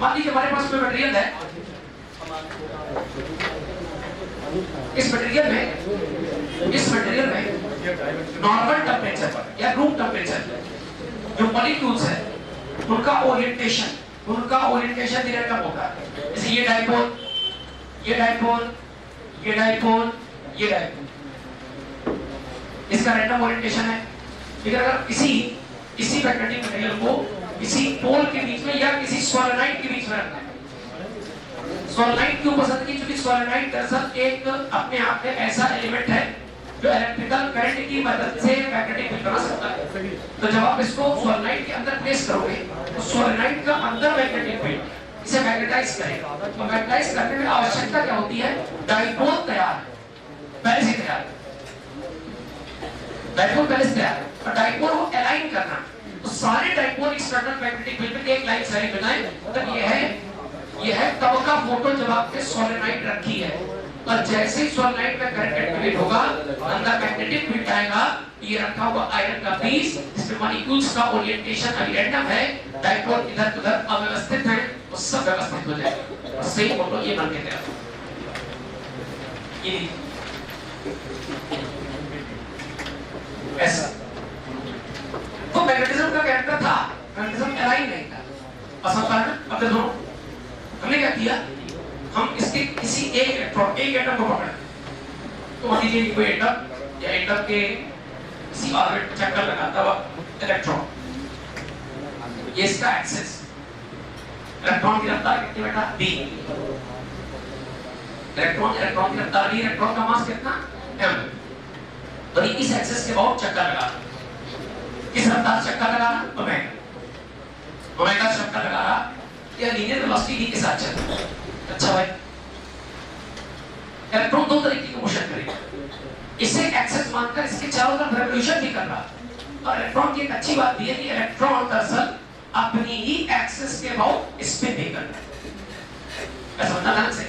मान लीजिए हमारे पास कोई मटेरियल है, इस मटेरियल में नॉर्मल टेम्परेचर पर या रूम टेम्परेचर जो मॉलिक्यूल्स है उनका ओरिएंटेशन रैंडम होगा। जैसे ये डाइपोल, ये डाइपोल, ये डाइपोल, ये डाइपोल, इसका रैंडम ओरिएंटेशन है। लेकिन अगर इसी मैग्नेटिक मटेरियल को किसी पोल के बीच में या किसी सोलेनॉइड के बीच में रखना है, सोलेनॉइड क्यों पसंद की? क्योंकि सोलेनॉइड दरअसल एक अपने आप में ऐसा एलिमेंट है जो इलेक्ट्रिकल करंट की मदद से मैग्नेटिक फील्ड बना सकता है। तो जब आप इसको सोलेनॉइड के अंदर प्लेस करोगे तो सोलेनॉइड का अंदर मैग्नेटिक फील्ड इसे मैग्नेटाइज करेगा। तो मैग्नेटाइज करने में आवश्यकता क्या होती है? डाइपोल तैयार पहले से तैयार, डाइपोल पहले से तैयार और डाइपोल को अलाइन करना। तो सारे डाइपोल एक्सटर्नल मैग्नेटिक फील्ड में एक लाइन से बनाए। मतलब ये है तब का फोटो जब आपने सोलेनॉइड रखी है और जैसे ही सोलेनॉइड में करंट एक्टिवेट होगा अंदर मैग्नेटिक फील्ड आएगा। ये रखा हुआ आयरन का पीस इसमें मॉलिक्यूल्स का ओरिएंटेशन अभी रैंडम है, डाइपोल इधर उधर अव्यवस्थित है, वो सब व्यवस्थित हो जाएगा और सही फोटो ये बन के तैयार। ये ऐसा तो मैग्नेटिज्म का कैरेक्टर था, मैग्नेटिज्म अलाइन नहीं था। असम कारण अब दोनों हमने क्या किया, हम इसके किसी एक इलेक्ट्रॉन एक एटम को पकड़े। तो मान लीजिए कोई एटम या एटम के किसी ऑर्बिट चक्कर लगाता हुआ इलेक्ट्रॉन, ये इसका एक्सिस, इलेक्ट्रॉन की रफ्तार कितनी बेटा? v। इलेक्ट्रॉन की रफ्तार v, इलेक्ट्रॉन का मास कितना? m। और इस एक्सिस के बहुत चक्कर लगा, किस रफ्तार चक्कर लगा? ओमेगा चक्कर लगा रहा या लीनियर वेलोसिटी v के साथ चल रहा है। अच्छा भाई, इलेक्ट्रॉन दो तरीके की मोशन करेगा, इसे एक्सिस मानकर इसके चारों तरफ रिवॉल्यूशन भी कर रहा। और इलेक्ट्रॉन की एक अच्छी बात भी है कि इलेक्ट्रॉन दरअसल अपनी ही एक्सिस के अबाउट स्पिन भी कर रहा है। ऐसा समझना ध्यान से,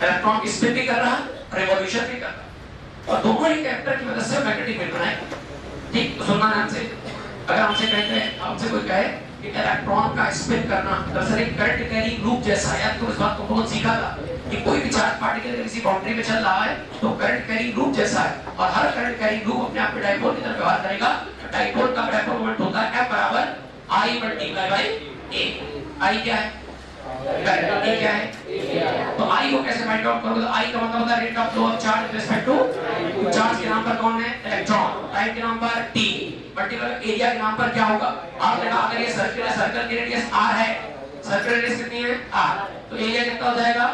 इलेक्ट्रॉन स्पिन भी कर रहा, रिवॉल्यूशन भी कर रहा और दोनों ही कैरेक्टर की वजह से मैग्नेटिक फील्ड बनाएगा। ठीक, तो सुनना ध्यान से। अगर हमसे कोई कहे कि इलेक्ट्रॉन का स्पिन करना दरअसल एक करंट कैरिंग लूप जैसा है, तो इस बात को बहुत सीखा था कि कोई भी चार्ज पार्टिकल किसी बाउंड्री में चल रहा है तो करंट कैरिंग लूप जैसा है और हर करंट कैरिंग लूप अपने आप में डाइपोल की तरह व्यवहार करेगा। डाइपोल का डाइपोल मोमेंट होता है F बराबर I multiply bye A। I क्या है? A क्या है? तो I को कैसे फाइंड आउट करोगे? तो I का मतलब होता है rate of flow of charge respect to charge के नाम पर कौन है? इलेक्ट्रॉन। टाइम के नाम पर T मल्टीप्लाई एरिया के नाम पर क्या होगा? R लगा। अगर ये सर्कल है, सर्कल की रेडियस R है, सर्कल रेडियस कितनी है? R, तो एरिया कितना हो जाएगा?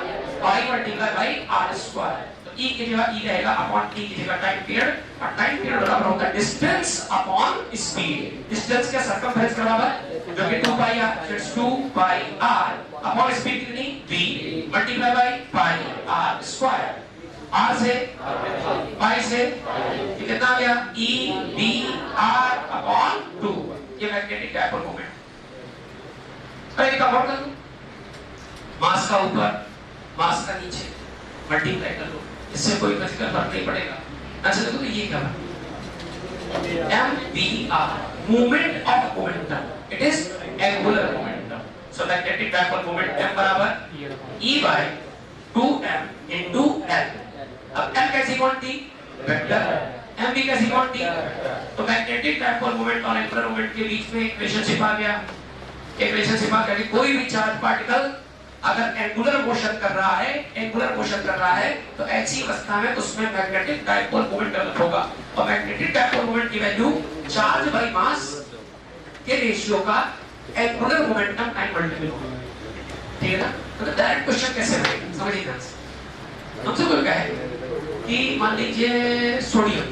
I multiply bye R square. तो E की जगह E रहेगा अपॉन T की जगह टाइम पीरियड, और टाइम पीरियड बराबर होता है डिस्टेंस अपॉन स्पीड। डिस्टेंस का सर्कमफेरेंस के बराबर जो कि 2 पाई r, it's 2 pi r upon speed कितनी? v multiply by pi r square. r से पाई से ये कितना आ गया? E v r upon 2। ये मैग्नेटिक डाइपोल मोमेंट। अरे इसका वर्क कर दो, मास का ऊपर मास का नीचे मल्टीप्लाई कर दो, इससे कोई फिजिकल फर्क नहीं पड़ेगा। अच्छा देखो तो ये क्या है? MVR, movement of momentum, it is angular momentum. So magnetic dipole moment M बराबर E by 2m into L। अब L कैसी क्वांटिटी? वेक्टर। MV कैसी क्वांटिटी? तो मैग्नेटिक डाइपोल मोमेंट और एंगुलर मोमेंट के बीच में एक रिलेशनशिप आ गया। एक रिलेशनशिप आ गया कि कोई भी चार्ज पार्टिकल अगर एंगुलर मोशन कर रहा है तो ऐसी अवस्था में उसमें मैग्नेटिक डाइपोल मोमेंट डेवलप होगा। और मैग्नेटिक डाइपोल मोमेंट की वैल्यू चार्ज बाय मास के रेशियो का एंगुलर मोमेंटम टाइम मल्टीपल होगा। ठीक है ना? तो डायरेक्ट क्वेश्चन कैसे बनेगा समझिए ध्यान से। हमसे कोई कहे कि मान लीजिए सोडियम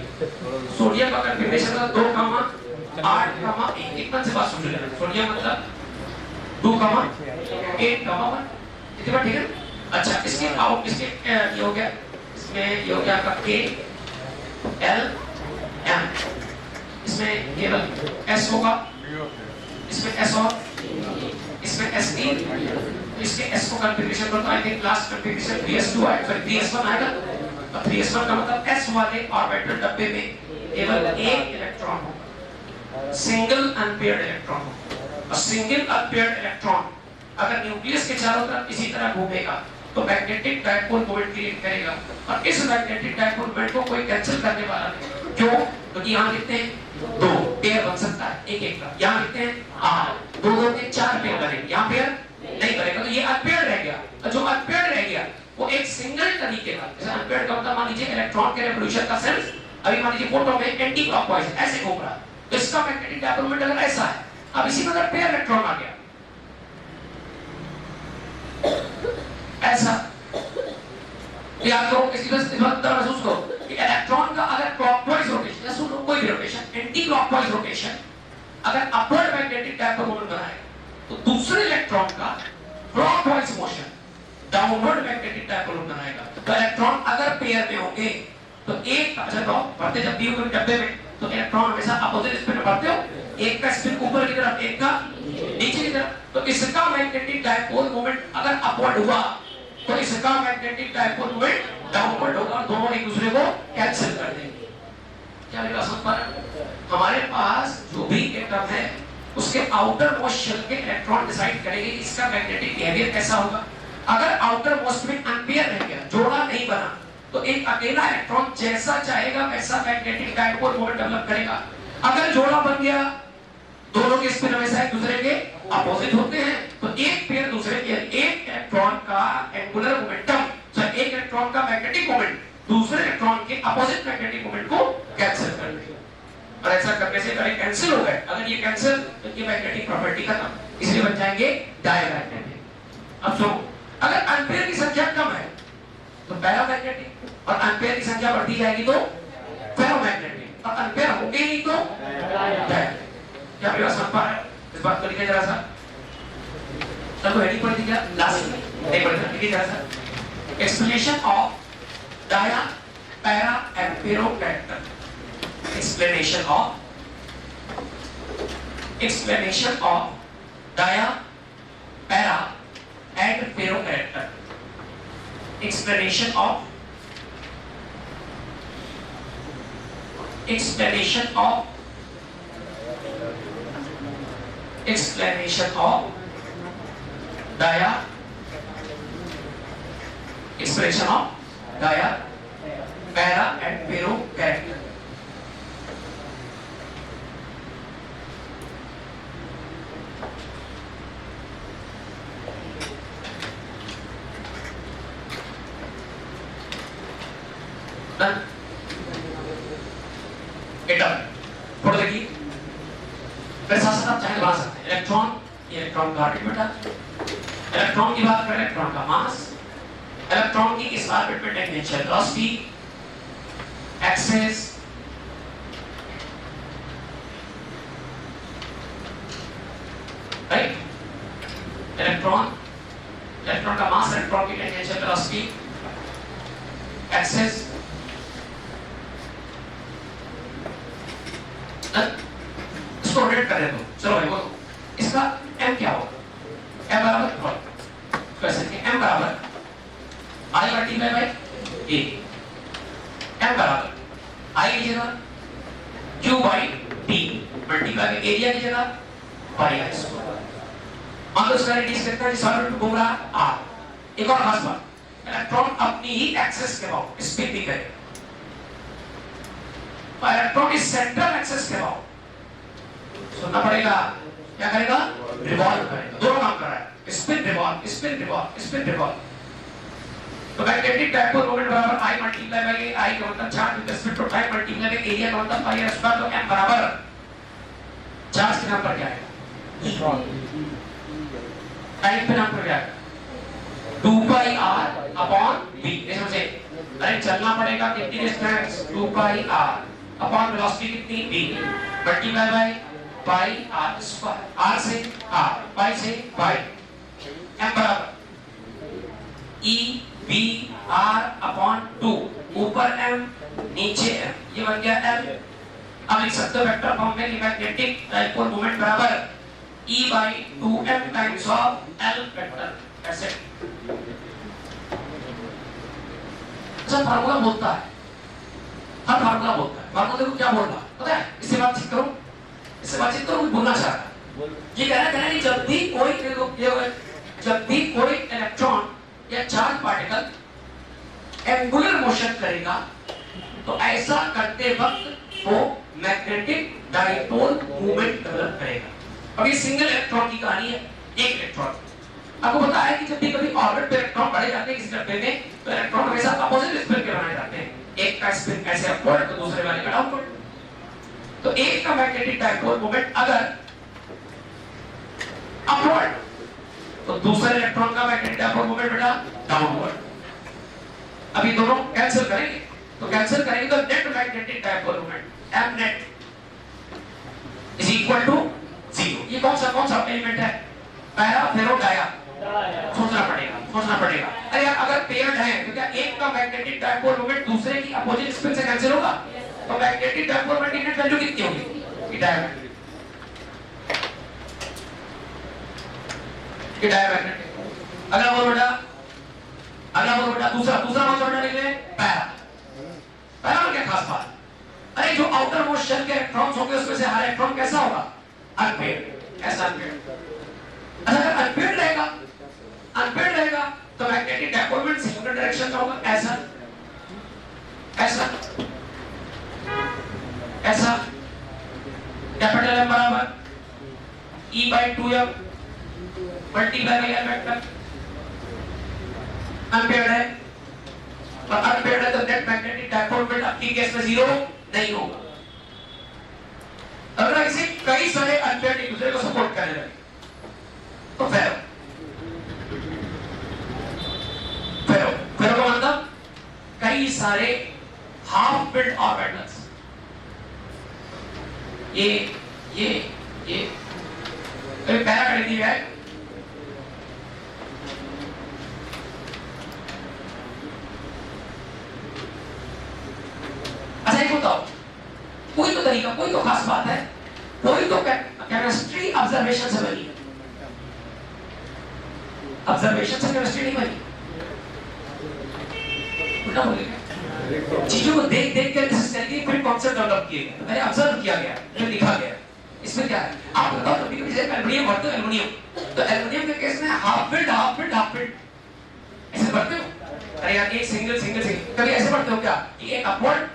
का कॉन्फ़िगरेशन है 2,8,1। एकदम से बात सुन लीजिए, सोडियम मतलब 2,8,1। इतना ठीक है? अच्छा, इसके ये हो गया, इसमें ये हो गया आपका K L M, इसमें केवल S होगा, इसमें S और इसमें S3, इसके S को कॉन्फ़िगरेशन पर तो I think last configuration 3s2 आएगा, सॉरी 3s1 आएगा। तो 3s1 का मतलब S वाले ऑर्बिटल डब्बे में केवल एक इलेक्ट्रॉन होगा, सिंगल अनपेयर्ड इलेक्ट्रॉन होगा। और सिंगल अनपेयर्ड इलेक्ट्रॉन अगर न्यूक्लियस के चारों तरफ इसी तरह घूमेगा तो मैग्नेटिक डायपोल मोमेंट क्रिएट करेगा, और इस मैग्नेटिक डायपोल मोमेंट को कोई कैंसिल करने वाला नहीं। क्यों? क्योंकि यहाँ कितने दो पेयर बन सकता है एक एक का, यहाँ कितने आठ, दो दो के चार पेयर बनेंगे, यहाँ पेयर नहीं बनेगा, तो ये अनपेयर्ड रह गया। और जो अनपेयर्ड रह गया वो एक सिंगल तरीके का, जैसे अनपेयर्ड का मतलब मान लीजिए इलेक्ट्रॉन के रिवॉल्यूशन का सेंस अभी मान लीजिए फोटो में एंटी क्लॉकवाइज ऐसे घूम रहा है, तो इसका मैग्नेटिक डायपोल मोमेंट अगर ऐसा है, अब इसी में अगर पेयर इलेक्ट्रॉन आ गया ऐसा, याद करो किसी तरह महसूस करो कि इलेक्ट्रॉन का अगर क्लॉकवाइज रोटेशन, या सुनो कोई भी रोटेशन, एंटी क्लॉकवाइज रोटेशन अगर अपवर्ड मैग्नेटिक डायपोल मोमेंट बनाएगा, तो दूसरे इलेक्ट्रॉन का clockwise motion downward magnetic dipole moment बनाएगा। तो इलेक्ट्रॉन अगर पेयर में होंगे तो एक, अच्छा तो बढ़ते जब भी होंगे डब्बे में, तो इलेक्ट्रॉन हमेशा अपोजिट स्पिन में बढ़ते हो, एक का स्पिन ऊपर की तरफ, एक का नीचे की तरफ, तो इसका मैग्नेटिक डायपोल मोमेंट अगर अपवर्ड हुआ तो इसका मैग्नेटिक डायपोल मोमेंट डाउनवर्ड होगा, दोनों एक दूसरे को कैंसिल कर देंगे। क्या मेरी बात समझ पा रहे हैं? हमारे पास जो भी एटम है उसके आउटर मोस्ट शेल के इलेक्ट्रॉन डिसाइड करेंगे कि इसका मैग्नेटिक बिहेवियर कैसा होगा। अगर आउटर मोस्ट में अनपेयर रह गया, जोड़ा नहीं बना, तो एक अकेला इलेक्ट्रॉन जैसा चाहेगा वैसा मैग्नेटिक डायपोल मोमेंट डेवलप करेगा। अगर जोड़ा बन गया, दोनों के स्पिन हमेशा एक दूसरे के अपोजिट होते हैं, तो एक पेयर दूसरे के, एक इलेक्ट्रॉन का एंगुलर मोमेंटम, एक इलेक्ट्रॉन का मैग्नेटिक मोमेंट दूसरे इलेक्ट्रॉन के अपोजिट मैग्नेटिक मोमेंट को कैंसिल कर देगा। और ऐसा करने से अगर कैंसिल हो गए, अगर ये कैंसिल, तो ये मैग्नेटिक प्रॉपर्टी खत्म, इसलिए बन जाएंगे डायमैग्नेटिक। अब सुनो, अगर अनपेयर की संख्या कम है तो पैरामैग्नेटिक, और अनपेयर की संख्या बढ़ती जाएगी तो फेरोमैग्नेटिक, और अनपेयर होंगे नहीं तो डायमैग्नेटिक। क्या मेरा समझ पा रहा है? इस बात को लिखिए जरा सा, सबको हेडिंग पढ़ दीजिए लास्ट में, एक बार लिखिए जरा सा, explanation of dia, para and ferro character. Explanation of dia, para and pero character. Explanation of dia, para and pero character. Atom photo देखिए, वैसा आप चाहे बना सकते हैं। इलेक्ट्रॉन, ये इलेक्ट्रॉन का ऑर्बिट बेटा, इलेक्ट्रॉन की बात करें, इलेक्ट्रॉन का मास, इलेक्ट्रॉन की इस ऑर्बिट में tangential velocity, axis, right, electron का मास, इलेक्ट्रॉन की टेंजेंशियल वेलोसिटी, एक्सेस, इसको रोटेट कर देता हूं। चलो भाई बोलो, इसका m क्या होगा? m बराबर कैसे कि m बराबर i multiply bye a, m बराबर i की जगह q by d multiply by area की जगह पाई r स्क्वायर। मान लो इसका रेडियस कितना है? सॉलिड घूम रहा r। एक और खास बात, इलेक्ट्रॉन अपनी ही एक्सिस के अबाउट स्पिन भी करेगा, इलेक्ट्रॉन इस सेंट्रल एक्सिस के अबाउट सुनना पड़ेगा, क्या करेगा? रिवॉल्व करेगा। दोनों काम कर रहा है, spin revolve, spin revolve, spin revolve. तो मैग्नेटिक डायपोल मोमेंट बराबर I मल्टीप्लाई बाय I का मतलब charge with respect to time multiply by area का मतलब पाई r स्क्वायर। तो m बराबर चार्ज के नाम पर क्या आएगा? टाइम पे नाम पर क्या आएगा? 2 पाई r अपॉन v। इसमें से अरे चलना पड़ेगा कितनी डिस्टेंस? 2 पाई r अपॉन वेलोसिटी कितनी? v multiply by pi r square, r से r, पाई से पाई। m बराबर e v r अपॉन 2, ऊपर m नीचे m, ये बन गया l। अब लिख सकते हो वेक्टर फॉर्म में कि मैग्नेटिक डायपोल मोमेंट बराबर e by 2m times of l vector. ऐसे सब फार्मूला बोलता है, हर फार्मूला बोलता है। फार्मूला को क्या बोल रहा है पता है? इससे बातचीत करो, इससे बातचीत करो, बोलना चाहता है। ये कहना कि जब भी कोई जब भी कोई इलेक्ट्रॉन या चार्ज पार्टिकल एंगुलर मोशन करेगा तो ऐसा करते वक्त वो मैग्नेटिक डाइपोल मूवमेंट डेवलप करेगा। अब ये सिंगल इलेक्ट्रॉन की कहानी है, एक इलेक्ट्रॉन। आपको बताया कि जब भी कभी ऑर्बिट पे इलेक्ट्रॉन बढ़े जाते हैं किसी डब्बे में, तो इलेक्ट्रॉन हमेशा अपोजिट स्पिन के बनाए जाते हैं। एक का स्पिन ऐसे अपवर्ड तो दूसरे वाले का डाउनवर्ड। तो एक का मैग्नेटिक डाइपोल मोमेंट अगर अपवर्ड तो दूसरे इलेक्ट्रॉन का मैग्नेटिक डाइपोल मोमेंट बेटा डाउनवर्ड। अब ये दोनों कैंसिल करेंगे, तो कैंसिल करेंगे तो net magnetic dipole moment M net is equal to 0। ये कौन सा एलिमेंट है? Para ferro dia. सोचना पड़ेगा। अरे यार अगर पेयर्ड है तो क्या एक का मैग्नेटिक डाइपोल मोमेंट दूसरे की अपोजिट स्पिन से कैंसिल होगा? तो मैग्नेटिक डाइपोल मोमेंट की नेट वैल्यू कितनी होगी? ये डायमैग्नेटिक अगला बोल बेटा दूसरा कौन सा लिख ले? पैरा में क्या खास बात? अरे जो आउटर मोस्ट शेल के इलेक्ट्रॉन्स होंगे उसमें से हर इलेक्ट्रॉन कैसा होगा? अनपेयर्ड। ऐसा अनपेयर्ड। अगर अनपेयर्ड रहेगा तो magnetic dipole moment single direction का होगा। ऐसा कैपिटल M बराबर E/2m multiply by L vector. Unpaired है और अनपेयर्ड है तो नेट मैग्नेटिक डाइपोल मोमेंट आपकी केस में 0 नहीं होगा। अगर इसे कई सारे अनपेयर्ड एक दूसरे को सपोर्ट करने लगे तो फेरो का मतलब कई सारे हाफ बिल्ड ऑर्बिटल्स। ये पैरा कर दिया है। अच्छा एक बताओ, कोई तो तरीका, कोई तो खास बात है, कोई तो केमिस्ट्री ऑब्जर्वेशन से बनी है। ऑब्जर्वेशन से केमिस्ट्री नहीं बनी। उल्टा बोलेंगे, चीजों को देख के रिसर्च करके फिर कॉन्सेप्ट डेवलप किए गए, पहले ऑब्जर्व किया गया फिर लिखा गया। इसमें क्या है आप बताओ? कभी कभी जैसे एल्युमिनियम भरते हो, तो एल्युमिनियम के केस में हाफ बिल्ड ऐसे भरते हो। अरे यार एक सिंगल कभी ऐसे भरते हो क्या कि एक अपवर्ड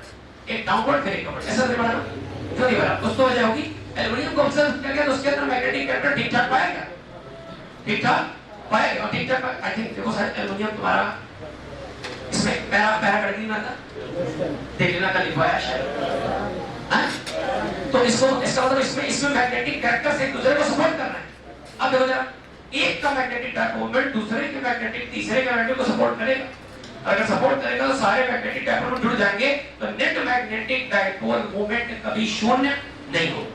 एक डाउनवर्ड फिर एक अपवर्ड, ऐसा नहीं बना? क्यों नहीं बना? कुछ तो वजह होगी। एल्युमिनियम को ऑब्जर्व किया गया तो उसके अंदर मैग्नेटिक कैरेक्टर ठीक ठाक पाया गया और ठीक ठाक आई थिंक देखो शायद एल्युमिनियम तुम्हारा इसमें पैरा कर नहीं आता, देख लेना कल लिखवाया शायद। तो इसका मतलब इसमें मैग्नेटिक कैरेक्टर्स एक दूसरे को सपोर्ट कर रहे हैं। अब देखो जरा, एक का मैग्नेटिक डाइपोल मोमेंट दूसरे के मैग्नेटिक तीसरे के मैग्नेटिक को सपोर्ट करेगा। अगर सपोर्ट करेगा तो सारे मैग्नेटिक डाइपोल जुड़ जाएंगे, तो नेट मैग्नेटिक डाइपोल मोमेंट कभी शून्य नहीं होगा।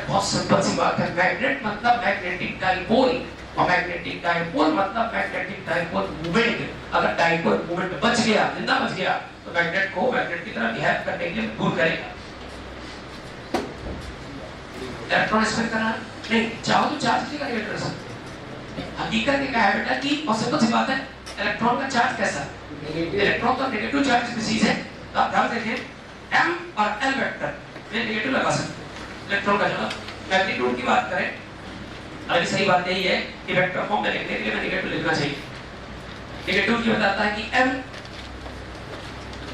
बहुत सिंपल सी बात है। मैग्नेट मतलब मैग्नेटिक डाइपोल और मैग्नेटिक डाइपोल मतलब मैग्नेटिक डाइपोल मूवमेंट। अगर डाइपोल मूवमेंट बच गया, जिंदा बच गया, तो मैग्नेट को मैग्नेट की तरह बिहेव करने के लिए मजबूर करेगा। इलेक्ट्रॉन स्पिन करना नहीं चाहो तो चार्ज की करेगा कर सकते। हकीकत ये क्या है बेटा कि बहुत सिंपल सी बात है, इलेक्ट्रॉन का चार्ज कैसा है? इलेक्ट्रॉन तो नेगेटिव चार्ज स्पीशीज है। तो आप ध्यान देखें M और L वेक्टर में नेगेटिव लगा सकते हैं। इलेक्ट्रॉन का जो मैग्नीट्यूड की बात करें, अभी सही बात यही है कि वेक्टर फॉर्म में लिखने के लिए नेगेटिव लिखना चाहिए। नेगेटिव की बताता है कि M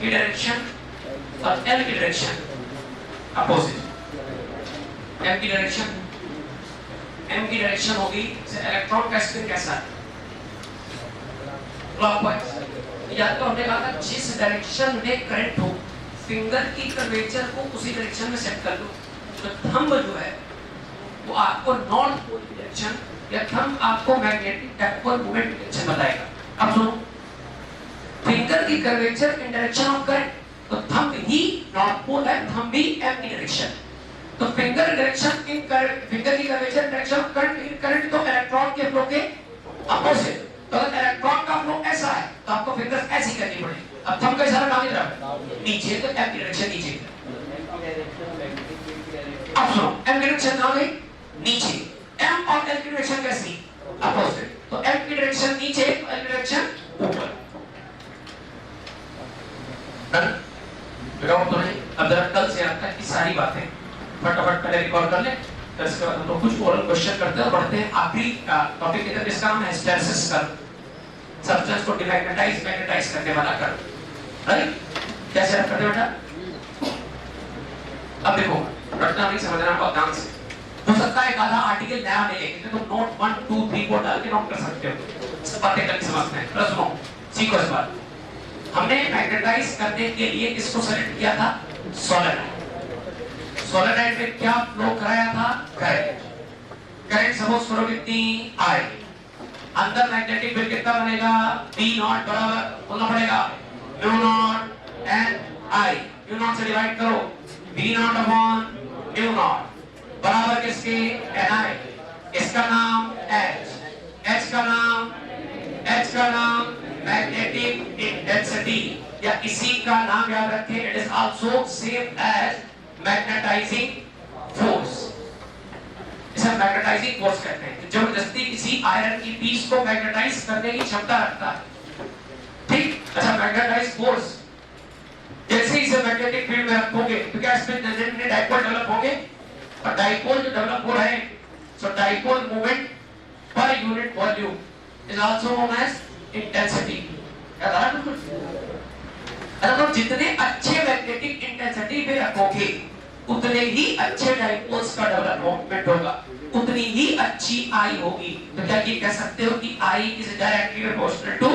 की डायरेक्शन और L की डायरेक्शन अपोजिट। M की डायरेक्शन होगी इलेक्ट्रॉन का स्पिन कैसा है? क्लॉकवाइज। याद तो हमने कहा था जिस डायरेक्शन में करंट हो फिंगर की कर्वेचर को उसी डायरेक्शन में सेट कर लो। तो थंब जो है वो आपको नॉर्थ पोल की डायरेक्शन या थंब आपको मैग्नेटिक डाइपोल मोमेंट की डायरेक्शन बताएगा। अब सुनो, फिंगर की curvature in direction of current, तो थंब ही नॉर्थ पोल है, थंब भी M की डायरेक्शन। तो फिंगर डायरेक्शन इन फिंगर की कर्वेचर डायरेक्शन ऑफ करंट तो इलेक्ट्रॉन के फ्लो के अपोजिट। तो अगर इलेक्ट्रॉन का फ्लो ऐसा है तो आपको फिंगर्स ऐसी करनी पड़ेगी। अब थंब का इशारा कहां की तरफ है? नीचे, तो M की डायरेक्शन नीचे। अब सुनो, M की डायरेक्शन कहां गई? नीचे। M और L की डायरेक्शन कैसी? अपोजिट। तो M की डायरेक्शन नीचे, L की डायरेक्शन ऊपर। अब जरा कल से आज तक की सारी बातें फटाफट पहले रिकॉर्ड कर ले, तो इसके बाद हम लोग कुछ ओरल क्वेश्चन करते हैं और बढ़ते हैं आखिरी टॉपिक की तरफ, जिसका नाम है हिस्टेरेसिस कर्व, सब्सटेंस को मैग्नेटाइज करने वाला कर्व। राइट, कैसे रख करते बेटा? अब देखो, रटना नहीं, समझना बहुत ध्यान से। हो सकता है एक आधा आर्टिकल नया मिले, तो नोट 1 2 3 4 डाल के नोट कर सकते हो, सब बातें करके समझते हैं। प्लस नो सीखो इस बार। हमने मैग्नेटाइज करने के लिए किसको सेलेक्ट किया था? सोलेनोइड। सोलेनोइड में क्या फ्लो कराया था? करंट। करंट सपोज करो कितनी? I। अंदर मैग्नेटिक फील्ड कितना बनेगा? B नॉट बराबर बोलना पड़ेगा mu not an I। Mu naught से डिवाइड करो, B not upon mu naught बराबर किसके? Ni। इसका नाम H, H का नाम मैग्नेटिक इंटेंसिटी, या इसी का नाम याद रखें, it is also same as magnetising force. इसे मैग्नेटाइजिंग फोर्स कहते हैं। जबरदस्ती किसी आयरन की पीस को मैग्नेटाइज करने की क्षमता रखता है। ठीक, अच्छा मैग्नेटाइज फोर्स, जैसे ही इसे मैग्नेटिक फील्ड में रखोगे तो क्या इसमें नए डाइपोल डेवलप होंगे? और डाइपोल जो डेवलप हो रहे हैं, so dipole movement per unit volume is also known as intensity. याद आ रहा है बिल्कुल? अगर जितने अच्छे मैग्नेटिक इंटेंसिटी पे रखोगे उतने ही अच्छे डाइपोल्स का डेवलपमेंट होगा, उतनी ही अच्छी आई होगी। तो क्या ये कह सकते हो कि I is directly proportional to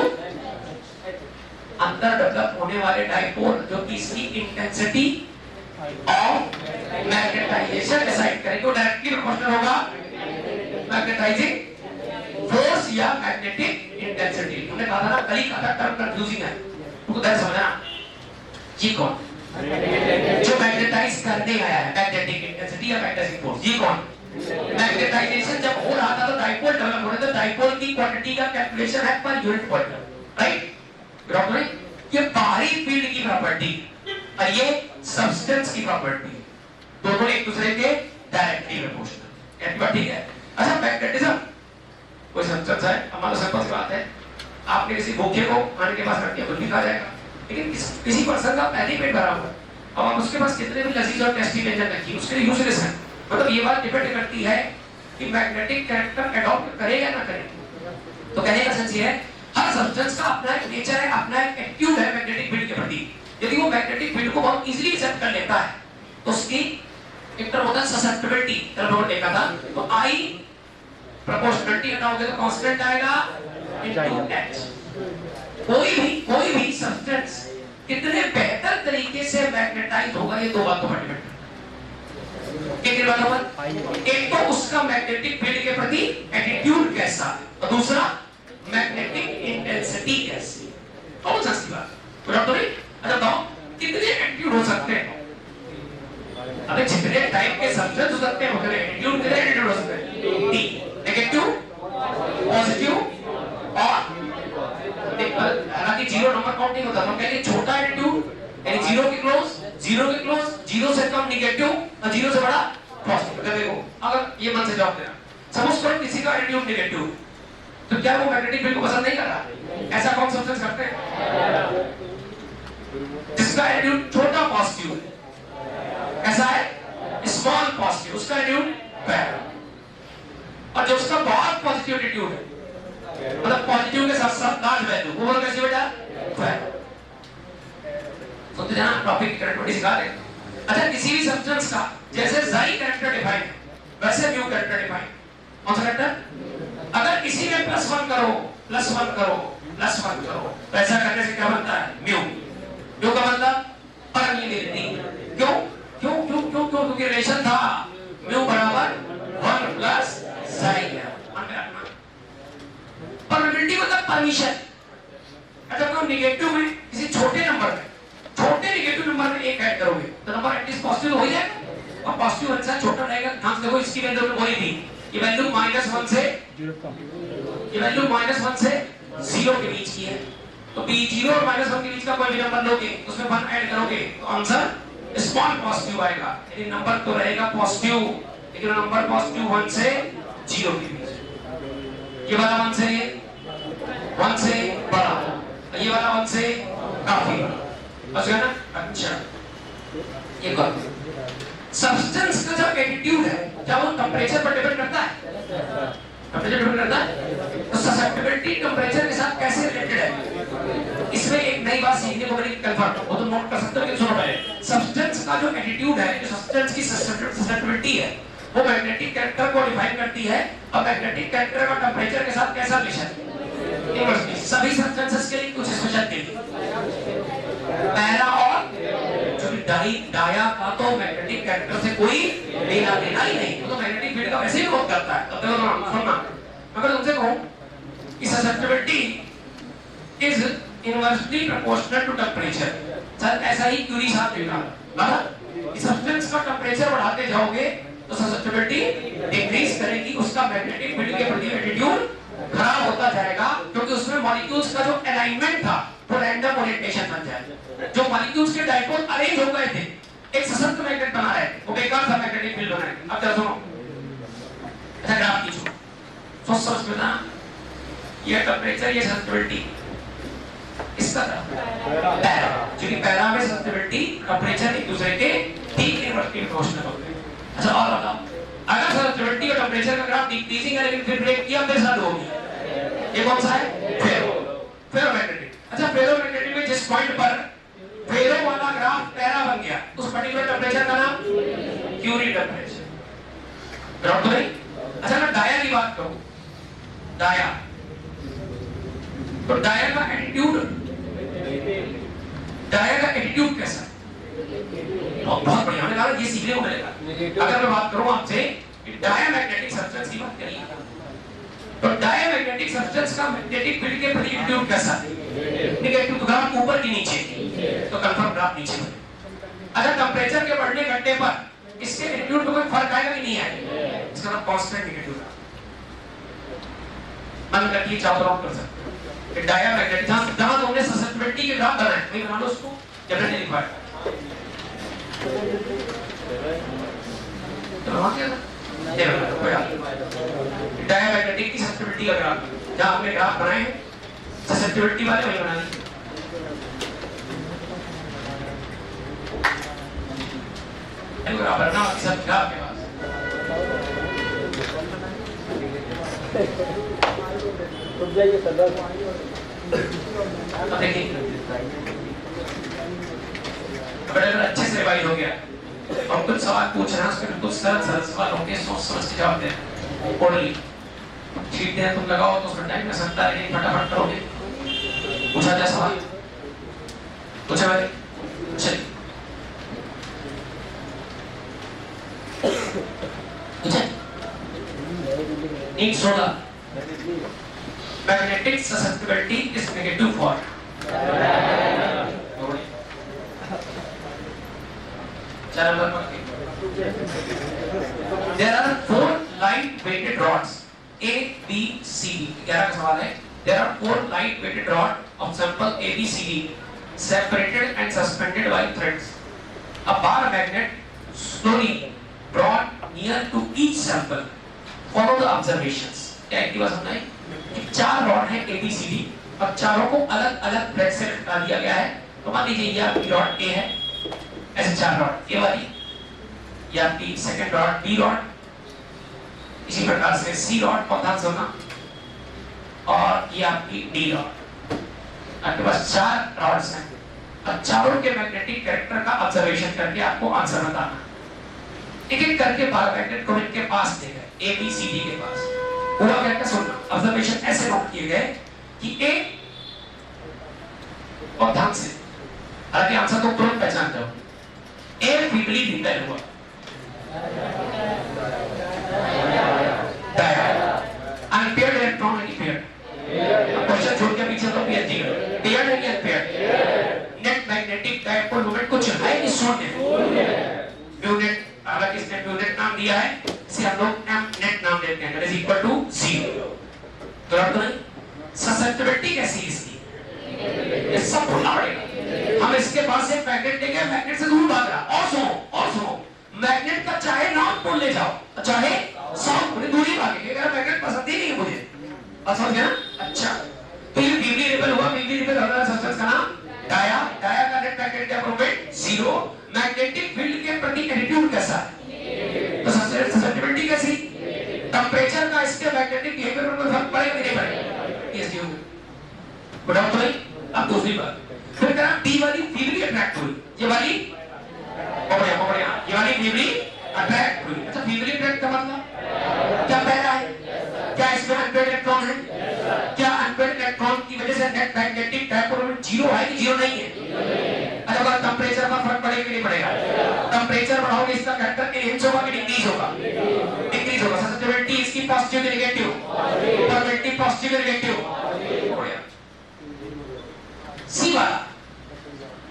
अंदर डेवलप होने वाले डाइपोल, जो कि इसकी इंटेंसिटी ऑफ मैग्नेटाइजेशन डिसाइड करेंगे, वो डायरेक्टली प्रोपोर्शनल होगा मैग्नेटाइजिंग फोर्स या मैग्नेटिक इंटेंसिटी। हमने कहा था ना, कल ही कहा था, टर्म कंफ्यूजिंग है, तुमको ध्यान समझना। ये कौन जो मैग्नेटाइज करने आया है, मैग्नेटिक इंटेंसिटी या मैग्नेटिक फोर्स, ये कौन? मैग्नेटाइजेशन जब हो रहा था तो डाइपोल डेवलप हो रहे थे, डाइपोल की क्वांटिटी का कैलकुलेशन है पर यूनिट वॉल्यूम। राइट, बराबर है। ये बाहरी फील्ड की प्रॉपर्टी और ये सब्सटेंस की प्रॉपर्टी, दोनों एक दूसरे के डायरेक्टली प्रोपोर्शनल। एक बात ठीक है। अच्छा मैग्नेटिज्म कोई सब्सटेंस है, हमारा सिंपल सी बात है, आपने किसी भूखे को खाने के पास रख दिया कुछ भी खा जाएगा, लेकिन किसी पर्सन का पहले पेट भरा हुआ, अब आप उसके पास कितने भी लजीज और टेस्टी व्यंजन रखिए, उसके लिए यूजलेस है। मतलब ये बात डिपेंड करती है कि मैग्नेटिक कैरेक्टर अडॉप्ट करेगा ना करेगा। तो कहने का सेंस ये है, हर सब्सटेंस का अपना एक नेचर है, अपना एक एटीट्यूड है मैग्नेटिक फील्ड के प्रति। यदि वो मैग्नेटिक फील्ड को बहुत इजीली एक्सेप्ट कर लेता है तो उसकी एक तरह होता है ससेप्टिबिलिटी, तरह देखा था। तो आई प्रोपोर्शनलिटी हटाओगे तो कांस्टेंट आएगा इनटू h। कोई भी सब्सटेंस कितने बेहतर तरीके से मैग्नेटाइज होगा, ये दो बातों पर डिपेंड है। एक तो उसका मैग्नेटिक फील्ड के प्रति एटीट्यूड कैसा है, और दूसरा मैग्नेटिक इंटेंसिटी कैसी। कौन सा सी बात तो नहीं? अच्छा बताओ कितने एटीट्यूड हो सकते हैं? अबे जितने टाइप के सब्सटेंस हो सकते हैं उतने एटीट्यूड हो सकते हैं। नेगेटिव, पॉजिटिव और हालांकि जीरो नंबर काउंट नहीं होता, हम कहेंगे छोटा एटीट्यूड यानी जीरो के क्लोज, जीरो से कम नेगेटिव और जीरो से बड़ा पॉजिटिव। देखो अगर ये मन से जवाब देना, सपोज करो किसी का एटीट्यूड नेगेटिव, तो क्या वो मैग्नेटिक फील्ड को पसंद नहीं कर रहा? ऐसा कौन सब्सटेंस करते हैं? जिसका एटीट्यूड छोटा पॉजिटिव है, ऐसा है स्मॉल पॉजिटिव, उसका एटीट्यूड बैड। और जो उसका बहुत पॉजिटिव एटीट्यूड है, मतलब पॉजिटिव के साथ साथ लार्ज वैल्यू, वो बोलो कैसे बेटा? बैड। तो जाना टॉपिक कैरेक्टर सिखा रहे। अच्छा किसी भी सब्सटेंस का जैसे xi कैरेक्टर डिफाइन है, वैसे mu कैरेक्टर डिफाइन। कौन सा कैरेक्टर? अगर किसी में +1 करो, तो ऐसा करने से क्या बनता है? mu। mu का मतलब परमिएबिलिटी। क्यों? क्योंकि रिलेशन था mu बराबर 1 + xi है। परमिएबिलिटी मतलब परमिशन। अच्छा तो नेगेटिव में किसी छोटे नेगेटिव नंबर में एक ऐड करोगे तो नंबर एटलीस्ट पॉजिटिव हो जाएगा, और पॉजिटिव आंसर छोटा रहेगा। ध्यान से देखो, इसकी वैल्यू वही थी, ये वैल्यू -1 से 0 के बीच की है। तो b 0 और -1 के बीच का कोई भी नंबर लोगे, उसमें 1 ऐड करोगे तो आंसर स्मॉल पॉजिटिव आएगा। यानी नंबर तो रहेगा पॉजिटिव, लेकिन नंबर पॉजिटिव 1 से 0 के बीच। ये वाला 1 से बड़ा, ये वाला 1 से काफी बड़ा। अच्छा एक और सब्सटेंस का जो एटीट्यूड है क्या वो टेम्परेचर पर डिपेंड करता है? टेम्परेचर डिपेंड करता है। तो ससेप्टिबिलिटी टेम्परेचर के साथ कैसे रिलेटेड है? इसमें एक नई बात सीखने को मिली कंफर्ट, वो तो नोट कर सकते हो कि सुनो पहले। सब्सटेंस का जो एटीट्यूड है, जो सब्सटेंस की ससेप्टिबिलिटी है, वो मैग्नेटिक कैरेक्टर को डिफाइन करती है। और मैग्नेटिक कैरेक्टर का टेम्परेचर के साथ कैसा रिलेशन है? इनवर्सली। सभी सब्सटेंसेस के लिए कुछ स्पेशल थी, पैरा और डाया का तो मैग्नेटिक कैरेक्टर से कोई लेना देना ही नहीं, वो तो मैग्नेटिक फील्ड का वैसे ही वर्क करता है। तब तो सुनना, अगर तुमसे कहूं कि susceptibility is inversely proportional to temperature, sir ऐसा ही क्यूरी साहब लिखा है कि सब्सटेंस का टेम्परेचर बढ़ाते जाओगे तो ससेप्टिबिलिटी डिक्रीज करेगी, उसका मैग्नेटिक फील्ड के प्रति एटीट्यूड खराब होता जाएगा, क्योंकि उसमें मॉलिक्यूल्स का जो अलाइनमेंट था वो रैंडम ओरिएंटेशन बन जाए। जो मॉलिक्यूल्स के डाइपोल अरेंज हो गए थे, एक सशक्त मैग्नेट बना रहे थे, वो बेकार था मैग्नेटिक फील्ड बना रहे। अब जरा सुनो, अच्छा ग्राफ खींचो, सोच समझ में ना, ये टेम्परेचर, ये ससेप्टिबिलिटी, इसका पैरा, क्योंकि पैरा में ससेप्टिबिलिटी टेम्परेचर एक दूसरे के ठीक इनवर्सली प्रोपोर्शनल होते हैं। अच्छा और बताओ, अगर ससेप्टिबिलिटी और टेम्परेचर का ग्राफ डिक्रीजिंग है लेकिन फिर ब्रेक किया फिर साथ होगी, ये कौन सा है? फेरोमैग्नेटिक। अच्छा फेरोमैग्नेटिक में जिस पॉइंट पर फेरो वाला ग्राफ पैरा बन गया, उस पर्टिकुलर टेम्परेचर का नाम क्यूरी टेम्परेचर। ग्राफ तो नहीं। अच्छा मैं डाया की बात करूं, डाया, तो डाया का एटीट्यूड, डाया का एटीट्यूड कैसा है? बहुत बढ़िया, मैंने कहा ये सीखने को मिलेगा। अगर मैं बात करूं आपसे डायामैग्नेटिक सब्सटेंस की बात करिए, तो डायामैग्नेटिक सब्सटेंस का मैग्नेटिक फील्ड के प्रति एटीट्यूड कैसा है? नेगेटिव। तो ग्राफ ऊपर की नीचे, तो कंफर्म ग्राफ नीचे बने। अच्छा टेम्परेचर के बढ़ने घटने पर इसके एटीट्यूड में कोई फर्क आएगा कि नहीं आएगा? इसका नाम कांस्टेंट नेगेटिव है। मान लीजिए चाहो तो आप कर सकते हैं डायामैग्नेटिक, जहां तुमने ससेप्टिबिलिटी के ग्राफ बनाए वही बना लो उसको, जनरली लिखा है तो वहां क्या डायामैग्नेटिक की ससेप्टिबिलिटी का ग्राफ, जहां हमने ग्राफ बनाए हैं ससेप्टिबिलिटी वाले वही बना ली। ग्राफ बनाना सब ग्राफ के पास तो जाइए सर। देखिए बड़े अच्छे से रिवाइज हो गया और कुछ सवाल पूछ रहे हैं, उसके बिल्कुल सरल सरल सवाल होंगे, सोच समझ के जवाब देना। ओरली ठीक है, तुम लगाओ तो उसमें टाइम लगता है लेकिन फटाफट करोगे। पूछा जाए सवाल, पूछा भाई, चलिए नीट सोना, magnetic susceptibility is negative for there are 4 light weighted rods A, B, C, D। 11 का सवाल है। There are 4 light weighted rod of sample A, B, C, D separated and suspended by threads. A bar magnet slowly brought near to each sample. Follow the observations। क्या एक बात समझ आई? 4 rod है A, B, C, D और चारों को अलग अलग थ्रेड से लटका दिया गया है। तो मान लीजिए ये आपकी रॉड A है, ऐसे 4 रॉड, ये वाली, ये आपकी सेकंड रॉड B रॉड, इसी प्रकार से C रॉड और ध्यान सुनना, और ये आपकी D रॉड। आपके पास 4 रॉड्स हैं और चारों के मैग्नेटिक कैरेक्टर का ऑब्जर्वेशन करके आपको आंसर बताना। एक एक करके पैरामैग्नेट को इनके पास ले गए, A, B, C, D के पास। हुआ क्या क्या सुनना, ऑब्जर्वेशन ऐसे नोट किए गए कि A, और ध्यान से, हालांकि आंसर तो तुरंत पहचान जाओ, A फीबली रिपेल हुआ, अनपेयर्ड इलेक्ट्रॉन है कि पेयर्ड? क्वेश्चन छोड़ के पीछे तो पेयर्ड जी, पेयर्ड है कि unpaired? Net magnetic dipole moment कुछ है कि शून्य? म्यूनेट, हालांकि इसने म्यूनेट नाम दिया है, इसे हम लोग नेट नाम देते हैं, दैट इज इक्वल टू 0। तो अब नहीं ससेप्टिबिलिटी कैसी है इसकी, ये सब भुला पड़ेगा। हम इसके पास एक मैग्नेट लेके मैग्नेट से दूर भाग रहा। और सुनो मैग्नेट का चाहे नॉर्थ पोल ले जाओ चाहे साउथ पोल, दूरी भागेंगे, अगर मैग्नेट पसंद ही नहीं है मुझे, समझ गया ना? अच्छा तो ये बीबली रिपेल हुआ, बीबली रिपेल होने वाला सब्सटेंस का नाम डाया, डाया का नेट मैग्नेटिक मोमेंट 0, मैग्नेट फिर कहा बी वाली फीवली अट्रैक्ट हुई, ये वाली बढ़िया, ये वाली फीवली अट्रैक्ट हुई। अच्छा फीवली अट्रैक्ट का मतलब क्या पैरा है? क्या इसमें अनपेड इलेक्ट्रॉन है? क्या अनपेड इलेक्ट्रॉन की वजह से net magnetic dipole moment zero है कि जीरो नहीं है? अच्छा अगर टेंपरेचर का फर्क पड़ेगा कि नहीं पड़ेगा? टेंपरेचर बढ़ाओगे इसका फैक्टर एनहेंस होगा कि डिक्रीज होगा? डिक्रीज होगा। ससेप्टिबिलिटी इसकी पॉजिटिव कि नेगेटिव? प्रोबेबिलिटी पॉजिटिव कि नेगेटिव? बढ़िया। सी वाला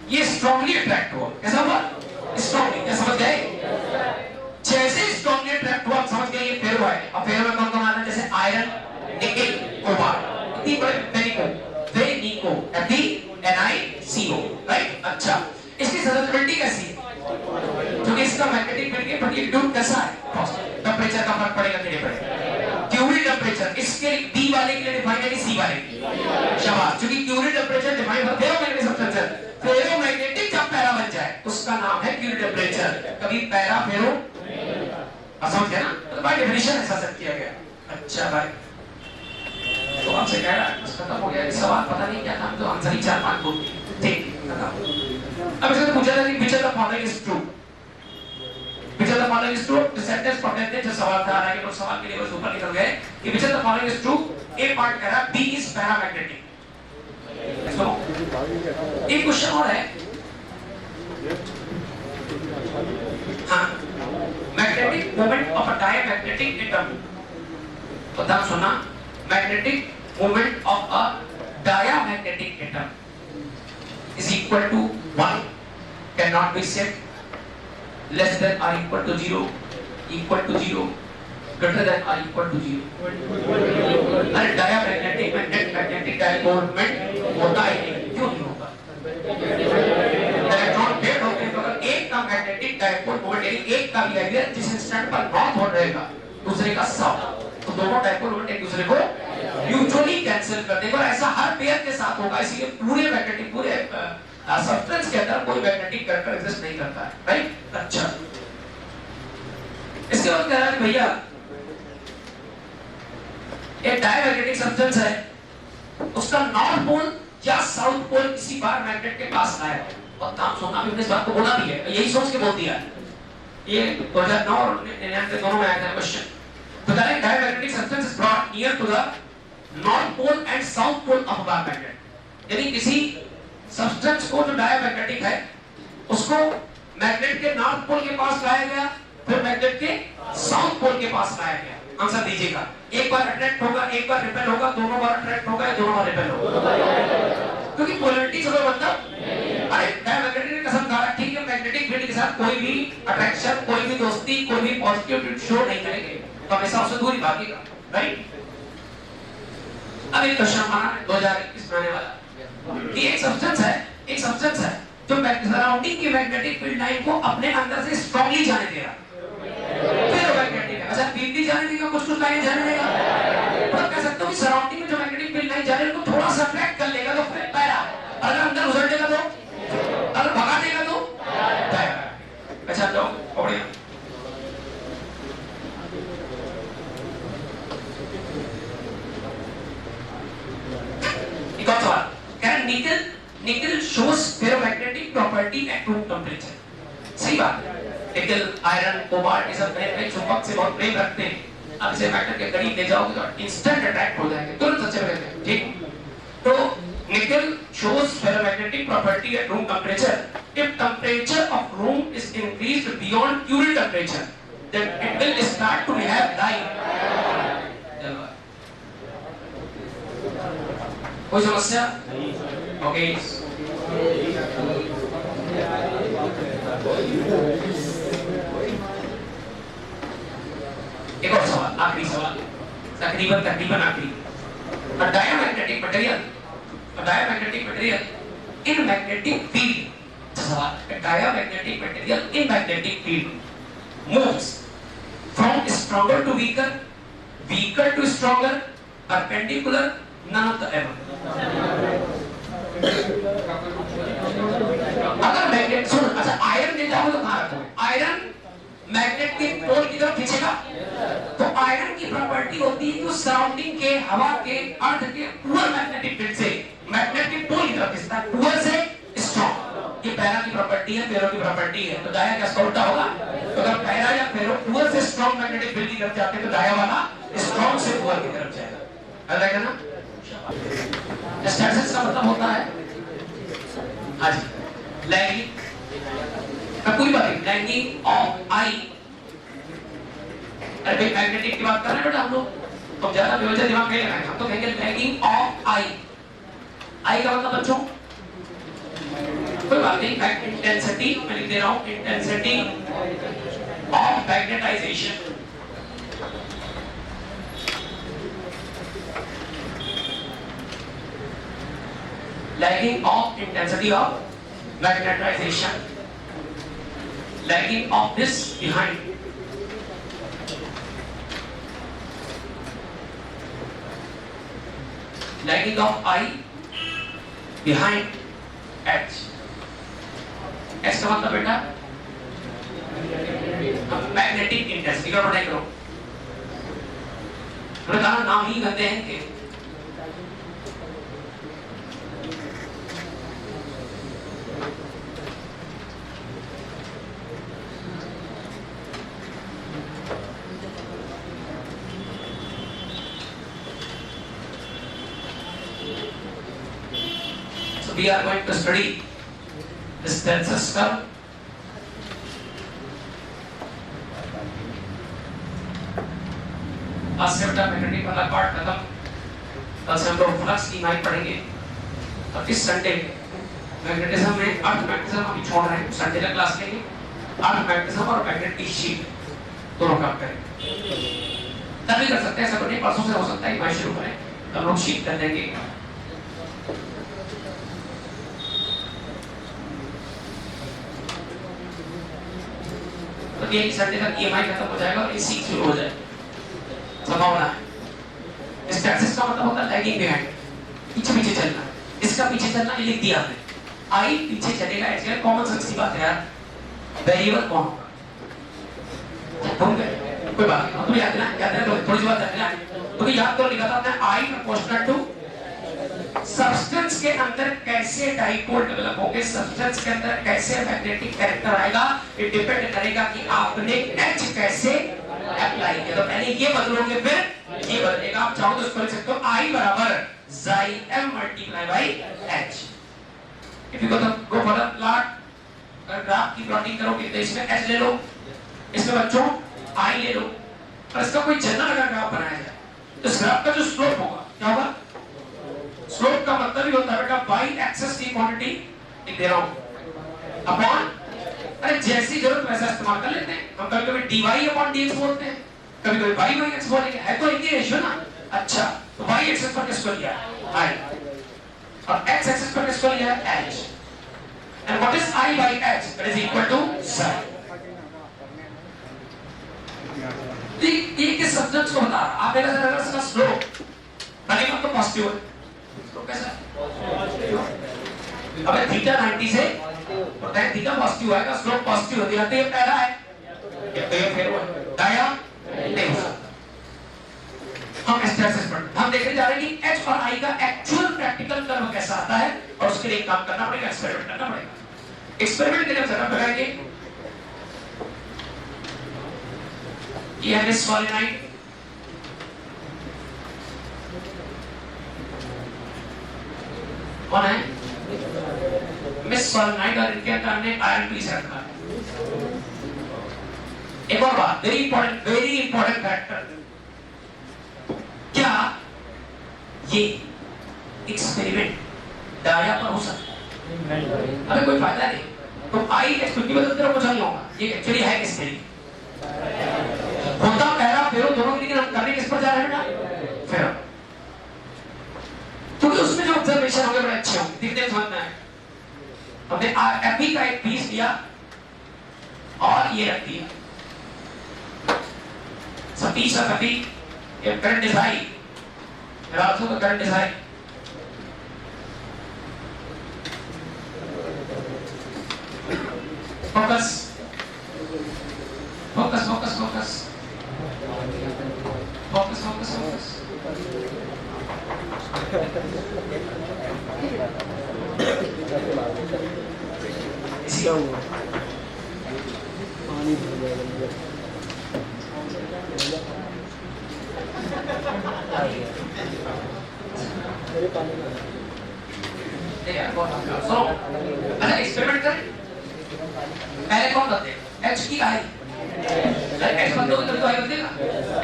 ये स्ट्रांगली अट्रैक्ट हुआ, कैसा हुआ? स्ट्रांगली, क्या समझ गए? जैसे स्ट्रांगली अट्रैक्ट हुआ समझ गए ये फेरो है। अब फेरो में कौन कौन आता है? जैसे आयरन, निकेल, कोबाल्ट, इतनी बड़े वेनिको FeNiCO, राइट? अच्छा इसकी ससेप्टिबिलिटी कैसी है? क्योंकि इसका मैग्नेटिक फील्ड के प्रति ट्यूब कैसा है? पॉजिटिव। टेंपरेचर का फर्क पड़ेगा कि नहीं पड़ेगा? क्यूरी टेंपरेचर इसके बी वाले के लिए डिफाइन है कि सी वाले के लिए? शाबाश। क्योंकि क्यूरी टेंपरेचर डिफाइन होता है फेरोमैग्नेटिक सब्सटेंस है। फेरोमैग्नेटिक जब पैरा बन जाए उसका नाम है क्यूरी टेंपरेचर। कभी पैरा फेरो समझ गया ना? तो बाय डेफिनेशन ऐसा सेट किया गया। अच्छा भाई तो आपसे कह रहा है बस खत्म हो गया। सवाल पता नहीं क्या था, तो आंसर ही 4-5 बोल दिए। ठीक खत्म। अब इसने पूछा था कि which of the following is true? which of the following is true? Descendants पढ़ने थे जो सवाल था, हालांकि लोग सवाल के लेवल से ऊपर निकल गए कि which of the following is true? A part कह रहा बी इज पैरामैग्नेटिक। सुनो एक क्वेश्चन और है। हाँ magnetic moment of a diamagnetic atom, पता सुना? Magnetic moment of a diamagnetic atom is equal to 1, cannot be set, less than or equal to 0, equal to 0, greater than or equal to 0। अरे diamagnetic में net magnetic dipole moment होता ही नहीं, क्यों नहीं होगा? Electron pair होते हैं तो अगर एक का मैग्नेटिक डायपोल मोमेंट यानी एक का बिहेवियर जिस इंस्टेंट पर नॉर्थ हो रहेगा दूसरे का साउथ, तो दोनों डायपोल मोमेंट एक दूसरे को म्यूचुअली कैंसिल कर देगा। और ऐसा हर पेयर के साथ होगा, इसलिए पूरे मैग्नेटिक पूरे सब्सटेंस के अंदर कोई मैग्नेटिक कैरेक्टर एग्जिस्ट नहीं करता है, राइट? अच्छा इसके बाद कह रहा है भैया एक डायमैग्नेटिक सब्सटेंस है, उसका नॉर्थ पोल या साउथ पोल किसी बार मैग्नेट के पास आया है। और नाम सुना भी, इस बात को बोला भी है, यही सोच के बोल दिया है। ये 2009 और 99 दोनों में आया था क्वेश्चन। तो कह रहा है diamagnetic substance is brought near to the north pole and south pole of bar magnet. यानी किसी सब्सटेंस को जो डायमैग्नेटिक है उसको मैग्नेट के नॉर्थ पोल के पास लाया गया, फिर मैग्नेट के साउथ पोल के पास लाया गया। आंसर दीजिएगा। एक बार अट्रैक्ट होगा, एक बार रिपेल होगा, दोनों बार अट्रैक्ट होगा या दोनों बार रिपेल होगा? क्योंकि पोलैरिटी से कोई मतलब अरे डायमैग्नेटिक ने कसम खा रहा है, ठीक है मैग्नेटिक फील्ड के साथ कोई भी अट्रैक्शन, कोई भी दोस्ती, कोई भी पॉजिटिव शो नहीं करेंगे, तो हमेशा उससे दूरी भागेगा, राइट? अब एक क्वेश्चन हमारा 2021 में आने वाला कि एक सब्सटेंस है जो सराउंडिंग की मैग्नेटिक फील्ड लाइन को अपने अंदर से स्ट्रांगली जाने दे रहा है। फिर मैग्नेटिक है, अच्छा फील्ड जाने देगा, कुछ लाइन जाने देगा। मतलब कह सकते हो कि सराउंडिंग में जो मैग्नेटिक फील्ड लाइन जा रही है उनको थोड़ा सा अट्रैक्ट कर लेगा तो फिर पैरा, अगर अंदर घुस देगा तो, अगर भगा देगा तो पैरा। अच्छा तो बढ़िया। एक और सवाल क्या निकल shows ferromagnetic property at room temperature। सही बात है। निकल, आयरन, कोबाल्ट ये सब नए चुंबक से बहुत प्रेम रखते हैं। अब इसे मैग्नेट के करीब ले जाओगे तो इंस्टेंट अट्रैक्ट हो जाएंगे, तुरंत सच्चे बनेंगे, ठीक? तो निकल shows ferromagnetic property at room temperature if temperature of room is increased beyond Curie temperature then it will start to behave like। कोई समस्या? ओके एक और सवाल, आखिरी सवाल, तकरीबन आखिरी। A diamagnetic material in magnetic field, सवाल, a diamagnetic material in magnetic field moves from stronger to weaker, weaker to stronger, perpendicular, none of the above। अगर मैग्नेट सुन, अच्छा आयरन ले जाओगे तो कहां रखोगे? आयरन मैग्नेट के पोल की तरफ खींचेगा, तो आयरन की प्रॉपर्टी होती है कि उस सराउंडिंग के, हवा के, अर्थ के पुअर मैग्नेटिक फील्ड से मैग्नेट के पोल की तरफ खींचता है, पुअर से पैरा की प्रॉपर्टी है, पैरों की प्रॉपर्टी है, तो दाया क्या उल्टा होगा? तो अगर पैरा या पैरों पुअर से स्ट्रॉन्ग मैग्नेटिक फील्ड की तरफ जाते हैं तो दाया वाला स्ट्रॉन्ग से पुअर की तरफ जाएगा। अलग है ना? स्टैटिस्टिक्स का मतलब होता है हाँ जी लैगिंग, मैं पूरी बात है लैगिंग ऑफ आई। अरे भाई मैग्नेटिक की बात कर रहे हैं बेटा हम लोग, तो ज्यादा बेवजह दिमाग नहीं लगाएंगे, हम तो कहेंगे लैगिंग ऑफ आई। आई का मतलब बच्चों कोई बात नहीं, इंटेंसिटी मैं लिख दे रहा हूं, intensity of magnetization. Lagging of intensity of magnetization, lagging of this behind, lagging of I behind H। H का मतलब बेटा मैग्नेटिक इंटेंसिटी का पढ़ाई करो। मैंने कहा नाम ही गंदे हैं कि we are going to study this tensor curve। आज से बेटा मैग्नेटिक वाला पार्ट खत्म, कल से हम लोग फ्लक्स की माइक पढ़ेंगे। और इस संडे मैग्नेटिज्म में अर्थ मैग्नेटिज्म अभी छोड़ रहे हैं, संडे का क्लास लेंगे, अर्थ मैग्नेटिज्म और मैग्नेटिक शीट दोनों काम करेंगे। तभी कर सकते हैं, ऐसा तो नहीं परसों से हो सकता है माइक शुरू करें तो हम लोग शीट कर देंगे। तो ये संडे तक ईएमआई खत्म हो जाएगा और एसी शुरू हो जाएगा, संभावना है। स्टैटिस्टिक्स का मतलब होता है लैगिंग बिहाइंड, पीछे पीछे चलना। इसका पीछे चलना ये लिख दिया हमने, आई पीछे चलेगा, ऐसे कॉमन सेंस की बात है यार। वेरिएबल कौन होगा भूल गए, कोई बात नहीं, तुम्हें याद है थोड़ी सी बात रखना है। तुम्हें याद तो लिखा था हमने आई प्रोपोर्शनल टू सब्सटेंस के अंदर कैसे डाइपोल डेवलप होंगे, सब्सटेंस के अंदर कैसे मैग्नेटिक कैरेक्टर आएगा, ये डिपेंड करेगा कि आपने H कैसे अप्लाई किया। तो पहले ये बदलोगे फिर ये बदलेगा। आप चाहो तो इसको लिख सकते हो I बराबर xi m multiply by H। If you go for the plot, अगर ग्राफ की प्लॉटिंग करोगे तो इसमें H ले लो, इसमें बच्चों I ले लो, और इसका कोई जनरल अगर ग्राफ बनाया जाए तो इस ग्राफ का जो स्लोप होगा क्या होगा? स्लोप का मतलब ही होता है बेटा बाई एक्सेस की क्वांटिटी लिख दे रहा हूं अपॉन, अरे जैसी जरूरत वैसा इस्तेमाल कर लेते हैं हम। कभी कभी dy अपॉन dx बोलते हैं, कभी कभी y बाई x बोलेंगे, है तो एक ही रेशियो ना। अच्छा तो y एक्सेस पर किसको लिया है I, और x एक्सेस पर किसको लिया है H, and what is I by H? That is equal to psi। ये किस सब्जेक्ट को बता रहा? आप मेरा जरा इसका स्लोप बनेगा तो पॉजिटिव है, तो कैसा? अबे थीटा 90 से और tan थीटा पॉजिटिव आएगा, स्लोप पॉजिटिव होती है, तो ये पहला है, ये तो ये फेर हुआ, दाया नहीं हो सकता। हम स्टैटिस्टिक्स पर हम देखने जा रहे हैं कि H और I का एक्चुअल प्रैक्टिकल कर्व कैसा आता है, और उसके लिए काम करना पड़ेगा, एक्सपेरिमेंट करना पड़ेगा। एक्सपेरिमेंट के लिए सेटअप लगाएंगे, ये है सॉलिनॉइड, कौन है? मिस सॉलिनॉइड, और इनके अंदर हमने आयरन पीस रखा है। एक और बात, वेरी इंपॉर्टेंट फैक्टर, क्या ये एक्सपेरिमेंट दाया पर हो सकता है? अबे कोई फायदा नहीं, तो आई एक्सपेरिमेंट बदलते रहो, कुछ नहीं होगा। ये एक्चुअली है किसके लिए होता? पहला फेरो दोनों, लेकिन हम करने किस पर जा रहे हैं बेटा? फेरो, क्योंकि उसमें जो ऑब्जर्वेशन होंगे बड़े अच्छे होंगे, दिखने समझना है। हमने एपी का एक पीस लिया और ये रख दिया, सतीश और कपी, ये करंट इज हाई, राजू का current is high. Focus focus focus focus focus focus focus. इसी सुनो, अच्छा एक्सपेरिमेंट करें। पहले कौन करते हैं? एच की आई, एच बंदोगे तब तो आई बंदेगा।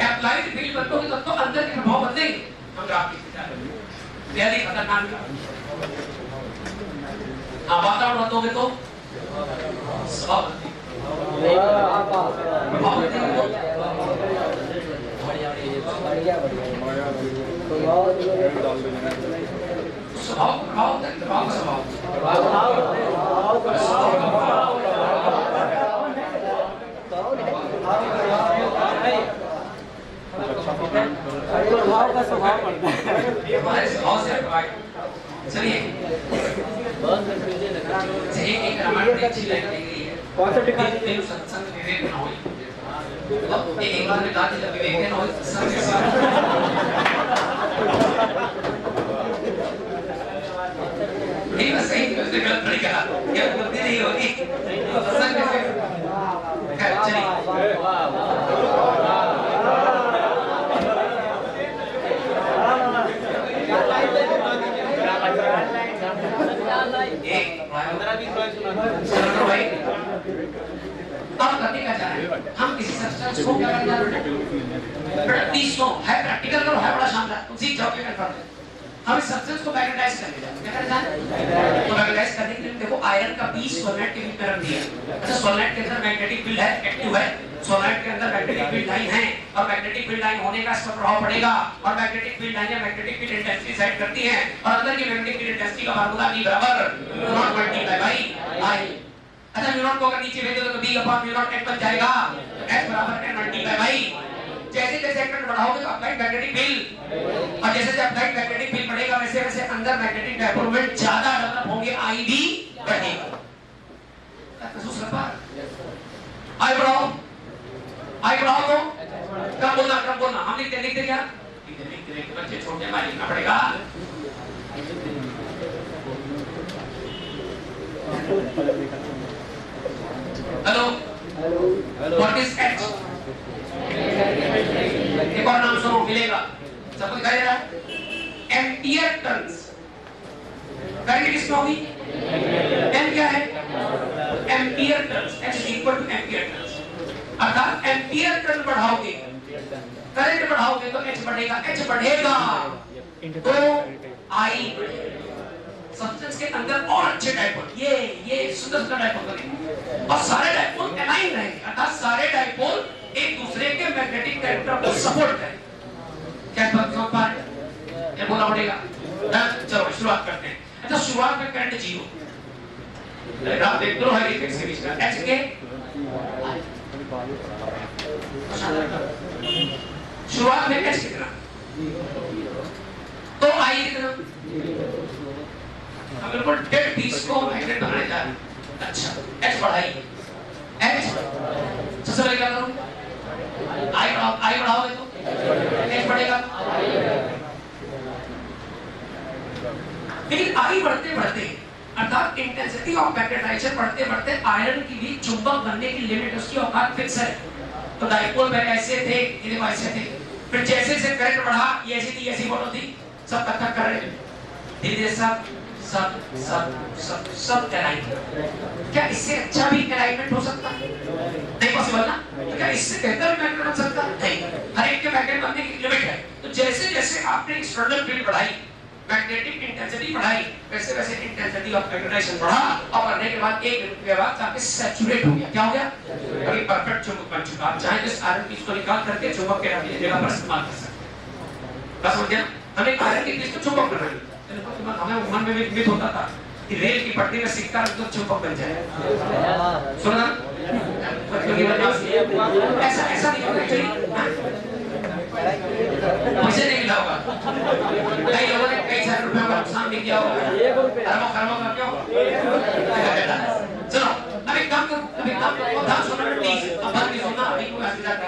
अप्लाइड फील्ड बंदोगे तब तो अंदर के प्रभाव बंदेंगे। हम ग्राफ लिखते हैं, पहले खतरनाक ग्राफ। हाँ, वातावरण बंदोगे तो स्वभाव प्रभाव बंदेगा तो स्वभाव प्रभाव प्रभाव स्वभाव का स्वभाव पड़ता है हमारे स्वभाव से प्रभावित। चलिए एक रामायण में अच्छी लाइन दी गई है। कौन सा टिका? तेनु सत्संग विवेक न होई। एक बार में कहा कि जब विवेक न होई सत्संग कैसे होगा? नहीं, बस सही उसने गलत नहीं कहा। क्या गलती नहीं होगी तो सत्संग कैसे? चलिए भाई अब करने का चाह रहे हैं हम किसी सब्सटेंस को क्या करना है? प्रैक्टिकल करो, है बड़ा शानदार, तुम सीख जाओगे कंफर्म। हम इस सब्सटेंस को मैग्नेटाइज करने जा रहे हैं। क्या करना है? तो मैग्नेटाइज करने के लिए देखो आयरन का पीस सोलेनाइड के बीच में रख दिया। अच्छा, सोलेनाइड के अंदर मैग्नेटिक फील्ड है, एक्टिव है। सोलेनाइड के अंदर मैग्नेटिक फील्ड लाइन है और मैग्नेटिक फील्ड लाइन होने का इस पर प्रभाव पड़ेगा और magnetic field line magnetic field intensity set करती है और अंदर की मैग्नेटिक फील्ड इंटेंसिटी का फार्मूला V बराबर mu naught multiply by I। अच्छा, म्यू नॉट को अगर नीचे भेज दो तो B upon mu not H बन जाएगा। तो H बराबर N मल्टीप्लाई बाय। जैसे जैसे करंट बढ़ाओगे तो अप्लाइड मैग्नेटिक फील्ड और जैसे जैसे अप्लाइड मैग्नेटिक फील्ड बढ़ेगा वैसे वैसे अंदर मैग्नेटिक डायपोल मोमेंट ज्यादा डेवलप होंगे, I भी बढ़ेगा। महसूस कर पा रहे? I बढ़ाओ तो कम बोलना हम लिखते क्या? लिखते बच्चे छोटे हमारे लिखना पड़ेगा। Hello, what is H? एक और नाम सुनो, मिलेगा सबको दिखाई दे रहा है? Ampere turns. करंट किसमें होगी? M क्या है? Ampere turns. H is equal two ampere turns. अर्थात एम्पियर टर्न बढ़ाओगे, करंट बढ़ाओगे तो H बढ़ेगा, H बढ़ेगा तो I बढ़ेगा। सब्सटेंस के अंदर और अच्छे डायपोल, ये सुंदर डायपोल बनेंगे और सारे डायपोल अलाइन रहेंगे। अर्थात सारे डायपोल एक दूसरे के मैग्नेटिक कैरेक्टर को सपोर्ट करेंगे। क्या बात समझ पा रहे हैं? ये बोलना पड़ेगा। चलो शुरुआत करते हैं। अच्छा, शुरुआत में करंट 0, आप देख लो है इफेक्ट के बीच में H के शुरुआत में H कितना तो I कितना? हम बिल्कुल डेड पीस को मैग्नेट बनाने जा रहे हैं। अच्छा, H बढ़ाइए, H सबसे पहले क्या करूं? I बढ़ाओगे तो H बढ़ेगा। लेकिन I बढ़ते बढ़ते अर्थात इंटेंसिटी ऑफ मैग्नेटाइजेशन बढ़ते बढ़ते आयरन की भी चुंबक बनने की लिमिट, उसकी औकात फिक्स है। तो डायपोल में ऐसे थे, ये ऐसे थे, फिर जैसे जैसे करंट बढ़ा ये ऐसी थी, ऐसी फोटो थी, सब इकट्ठा कर रहे धीरे धीरे सब अलाइन। क्या इससे अच्छा भी अलाइनमेंट हो सकता है? नहीं पॉसिबल ना। तो क्या इससे बेहतर मैग्नेट बन सकता है? नहीं। हर एक के मैग्नेट बनने की लिमिट है। तो जैसे जैसे आपने एक्सटर्नल फील्ड बढ़ाई, मैग्नेटिक इंटेंसिटी बढ़ाई, वैसे वैसे इंटेंसिटी ऑफ मैग्नेटाइजेशन बढ़ा और बढ़ने के बाद एक मिनट के बाद जाके सैचुरेट हो गया। क्या हो गया? अभी परफेक्ट चुंबक बन चुका। आप चाहे इस आयरन पीस को निकाल करके चुंबक के जगह पर इस्तेमाल कर सकते हैं। बस समझ गया? हमें आयरन की पीस को चुंबक बनाना है। हमें मन में भी मिथ होता था कि रेल की पटरी में सिक्का रख दो चुंबक बन जाए। सुना? ऐसा नहीं होगा एक्चुअली। पैसे नहीं मिला होगा, कई लोगों ने कई सारे रुपयों का नुकसान भी किया होगा, खरबों का क्यों? सुनो, अभी काम करो, ध्यान सुनना प्लीज, अब बात नहीं सुनना, अभी कोई हंसी जाती।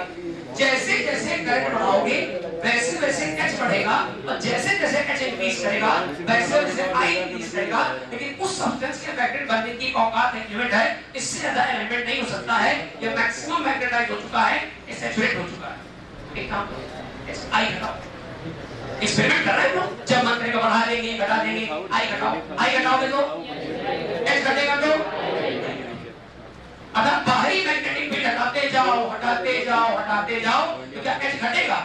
जैसे जैसे करंट बढ़ाओगे वैसे वैसे H बढ़ेगा और जैसे जैसे H इंक्रीज करेगा वैसे वैसे I इंक्रीज करेगा। लेकिन उस सब्सटेंस के मैग्नेट बनने की औकात है, लिमिट है, इससे ज्यादा एलिमेंट नहीं हो सकता है। ये मैक्सिमम मैग्नेटाइज हो चुका है, ये सैचुरेट हो चुका है। एक काम करो, आई घटाओ, एक्सपेरिमेंट कर रहे हैं लोग, जब मन करेगा बढ़ा देंगे, घटा देंगे, आई घटाओ, आई घटाओगे तो एच घटेगा तो अगर बाहरी मैग्नेटिक फील्ड हटाते जाओ हटाते जाओ हटाते जाओ तो क्या एच घटेगा,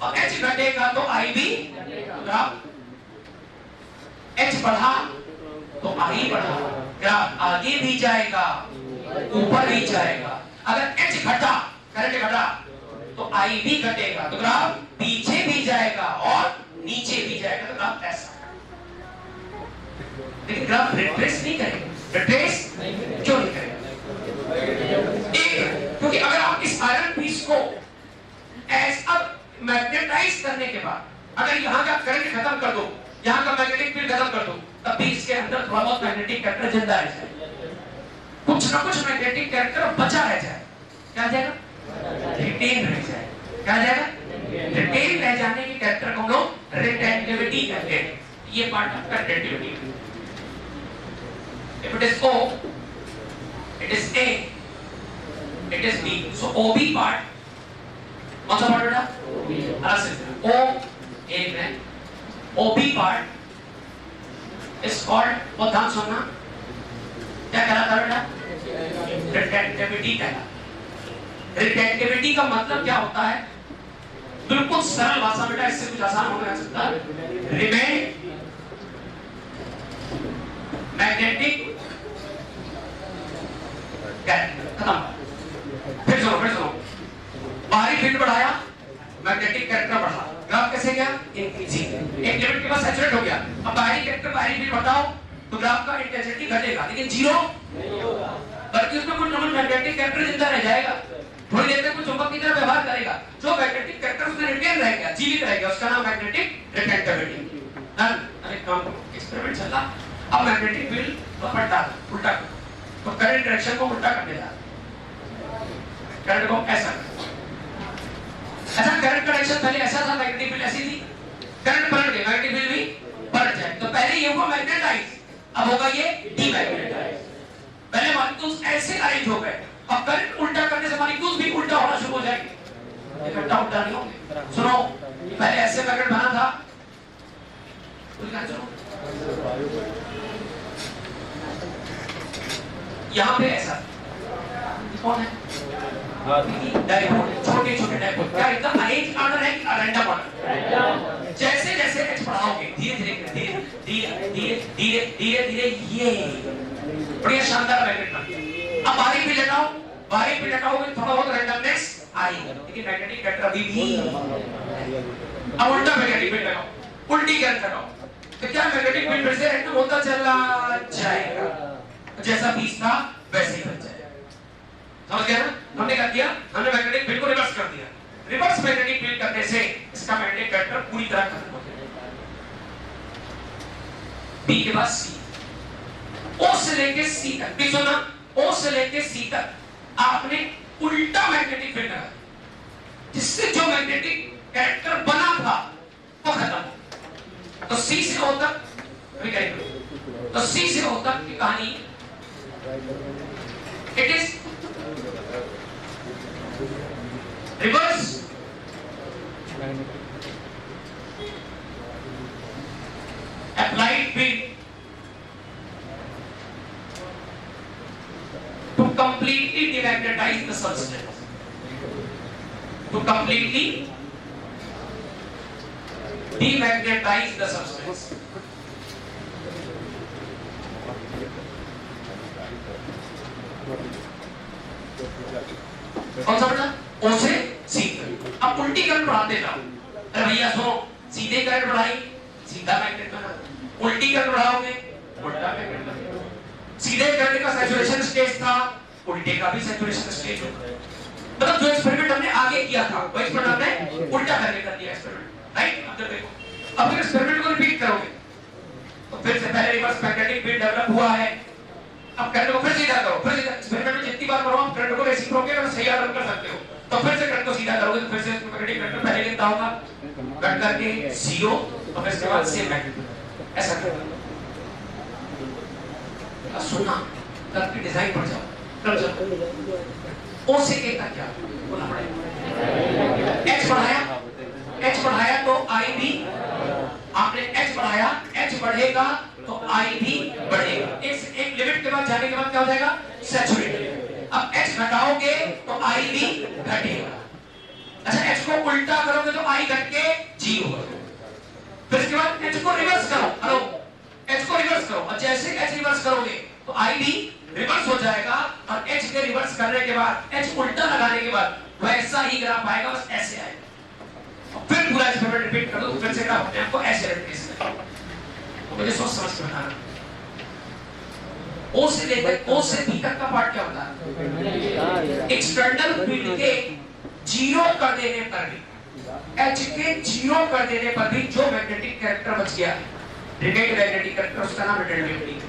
और एच घटेगा तो आई भी ग्राफ, एच बढ़ा तो आई बढ़ा, ग्राफ आगे भी जाएगा ऊपर भी जाएगा। अगर एच घटा, करंट घटा तो आई भी घटेगा, तो ग्राफ पीछे भी जाएगा और नीचे भी जाएगा, तो ग्राफ ऐसा। लेकिन ग्राफ रिट्रेस नहीं करेगा, रिट्रेस क्यों नहीं करेगा? एक, क्योंकि अगर आप इस आयरन पीस को अब मैग्नेटाइज करने के बाद अगर यहाँ का करंट खत्म कर दो, यहाँ का मैग्नेटिक फील्ड खत्म कर दो, तब भी इसके अंदर थोड़ा बहुत मैग्नेटिक कैरेक्टर जिंदा रह जाए, कुछ ना कुछ मैग्नेटिक कैरेक्टर बचा रह जाए। क्या जाएगा? रिटेन रह जाए। क्या जाएगा? रिटेन रह जाने के कैरेक्टर को हम लोग रिटेंटिविटी कहते हैं। ये पार्ट आपका retentivity. If it is O, it is A, it is B. So OB part, कौन सा पार्ट बेटा? अलग से O एक है, OB part is called, बहुत ध्यान सुनना, क्या कहलाता है बेटा? रिटेंटिविटी कहलाता। रिटेंटिविटी का मतलब क्या होता है? बिल्कुल सरल भाषा बेटा, इससे कुछ आसान हो नहीं सकता। रिमेन मैग्नेटिक खत्म। फिर सुनो, बाहरी फील्ड बढ़ाया, मैग्नेटिक कैरेक्टर बढ़ा, ग्राफ कैसे गया? इंक्रीजिंग, एक लिमिट के बाद सैचुरेट हो गया। अब बाहरी कैरेक्टर, बाहरी फील्ड बढ़ाओ तो ग्राफ का इंटेंसिटी घटेगा, लेकिन जीरो नहीं होगा, बल्कि उसमें कुछ नॉन मैग्नेटिक कैरेक्टर जिंदा रह जाएगा, थोड़ी देर तक कुछ चुंबक की तरह व्यवहार करेगा, जो मैग्नेटिक कैरेक्टर उसमें रिटेन रह गया, जीवित रह गया, उसका नाम मैग्नेटिक रिटेंटिविटी। अरे काम एक्सपेरिमेंट चल रहा, अब मैग्नेटिक फील्ड पलटा उल्टा तो करंट डायरेक्शन को उल्टा करने जा, करंट को ऐसा, अच्छा करंट डायरेक्शन पहले ऐसा था, मैग्नेटिक फील्ड ऐसी थी, करंट पलट गया, मैग्नेटिक फील्ड भी पलट जाए। तो पहले ये हुआ मैग्नेटाइज, अब होगा ये डीमैग्नेटाइज। पहले मॉलिक्यूल्स ऐसे अरेंज हो गए, अब करंट उल्टा करने से मॉलिक्यूल्स भी उल्टा होना शुरू हो जाएंगे, इकट्ठा उल्टा नहीं होंगे। सुनो, पहले ऐसे मैग्नेट बना था, यहाँ पे ऐसा कौन है? डायपोल, छोटे छोटे डायपोल। क्या इतना अरेंज ऑर्डर है कि रैंडम ऑर्डर? जैसे जैसे एच बढ़ाओगे धीरे धीरे धीरे धीरे धीरे धीरे धीरे धीरे ये बढ़िया शानदार मैग्नेट बन गया। अब बाहरी फील्ड हटाओ, बाहरी फील्ड हटाओगे थोड़ा बहुत रैंडमनेस आएगी, लेकिन मैग्नेटिक कैरेक्टर अभी भी। अब उल्टा मैग्नेटिक फील्ड लगाओ, उल्टी करंट लगाओ, तो क्या मैग्नेटिक फील्ड फिर से रैंडम होता चला जाएगा, जैसा पीस था वैसे ही बन जाएगा। समझ गया ना? हमने क्या किया? हमने मैग्नेटिक फील्ड को रिवर्स कर दिया। रिवर्स मैग्नेटिक फील्ड करने से इसका मैग्नेटिक कैरेक्टर पूरी तरह खत्म हो जाएगा। बी के बाद सी, ओ से लेके सी तक, भी सुना, ओ से लेके सी तक आपने उल्टा मैग्नेटिक फील्ड लगा, जिससे जो मैग्नेटिक कैरेक्टर बना था वो खत्म हो। तो सी से ओ तक अभी करेंगे, तो सी से ओ तक की कहानी it is reverse applied field to completely demagnetize the substance, to completely demagnetize the substance। कौन सा बेटा? ओ से सी। अब उल्टी करंट बढ़ाते जाओ। अरे भैया सुनो, सीधे करंट बढ़ाई सीधा मैग्नेट बना, उल्टी करंट बढ़ाओगे उल्टा मैग्नेट बनेगा। सीधे करंट का सैचुरेशन स्टेज था, उल्टे का भी सैचुरेशन स्टेज होगा। मतलब जो एक्सपेरिमेंट हमने आगे किया था वो एक्सपेरिमेंट हमने उल्टा करके कर दिया एक्सपेरिमेंट, राइट? अब देखो, अब एक्सपेरिमेंट को रिपीट करोगे तो फिर से पहले रिवर्स मैग्नेटिक फील्ड डेवलप हुआ है, अब करंट को फिर सीधा करो, फिर एक्सपेरिमेंट में जितनी बार करो आप करंट को रेसिप्रोकेट और सही आर्डर कर सकते हो, तो फिर से करंट को सीधा करोगे तो फिर से मैग्नेटिक करंट पहले कितना होगा, कट करके 0 और फिर इसके बाद सेम मैग्नेटिक, ऐसा करना। सुनना, करके डिजाइन पढ़ जाओ, कर जाओ। ओ से ए तक क्या बोलना पड़ेगा? एच बढ़ाया तो आई भी, आपने एच बढ़ाया, एच बढ़ेगा तो आई भी बढ़ेगा। एक लिमिट के बाद जाने के बाद क्या हो जाएगा? सैचुरेटेड। अब एच घटाओगे तो आई भी घटेगा। अच्छा, एच को उल्टा करोगे तो आई घट के 0 होगा। फिर इसके बाद एच को रिवर्स करो, हेलो, एच को रिवर्स करो, और जैसे एच रिवर्स करोगे तो आई भी रिवर्स हो जाएगा, और एच के रिवर्स करने के बाद, एच उल्टा लगाने के बाद वैसा ही ग्राफ आएगा, बस ऐसे आएगा। और फिर पूरा एक्सपेरिमेंट रिपीट कर दो, फिर से ग्राफ अपने आप को ऐसे रिप्लेस करेगा। तो मुझे सोच समझ के बताना, ओ से लेकर ओ से बी तक का पार्ट क्या होता है? एक्सटर्नल फील्ड के 0 कर देने पर भी, एच के 0 कर देने पर भी जो मैग्नेटिक कैरेक्टर बच गया, रिटेन्ड मैग्नेटिक कैरेक्टर, उसका नाम रिटेन्ड मैग्नेटिक।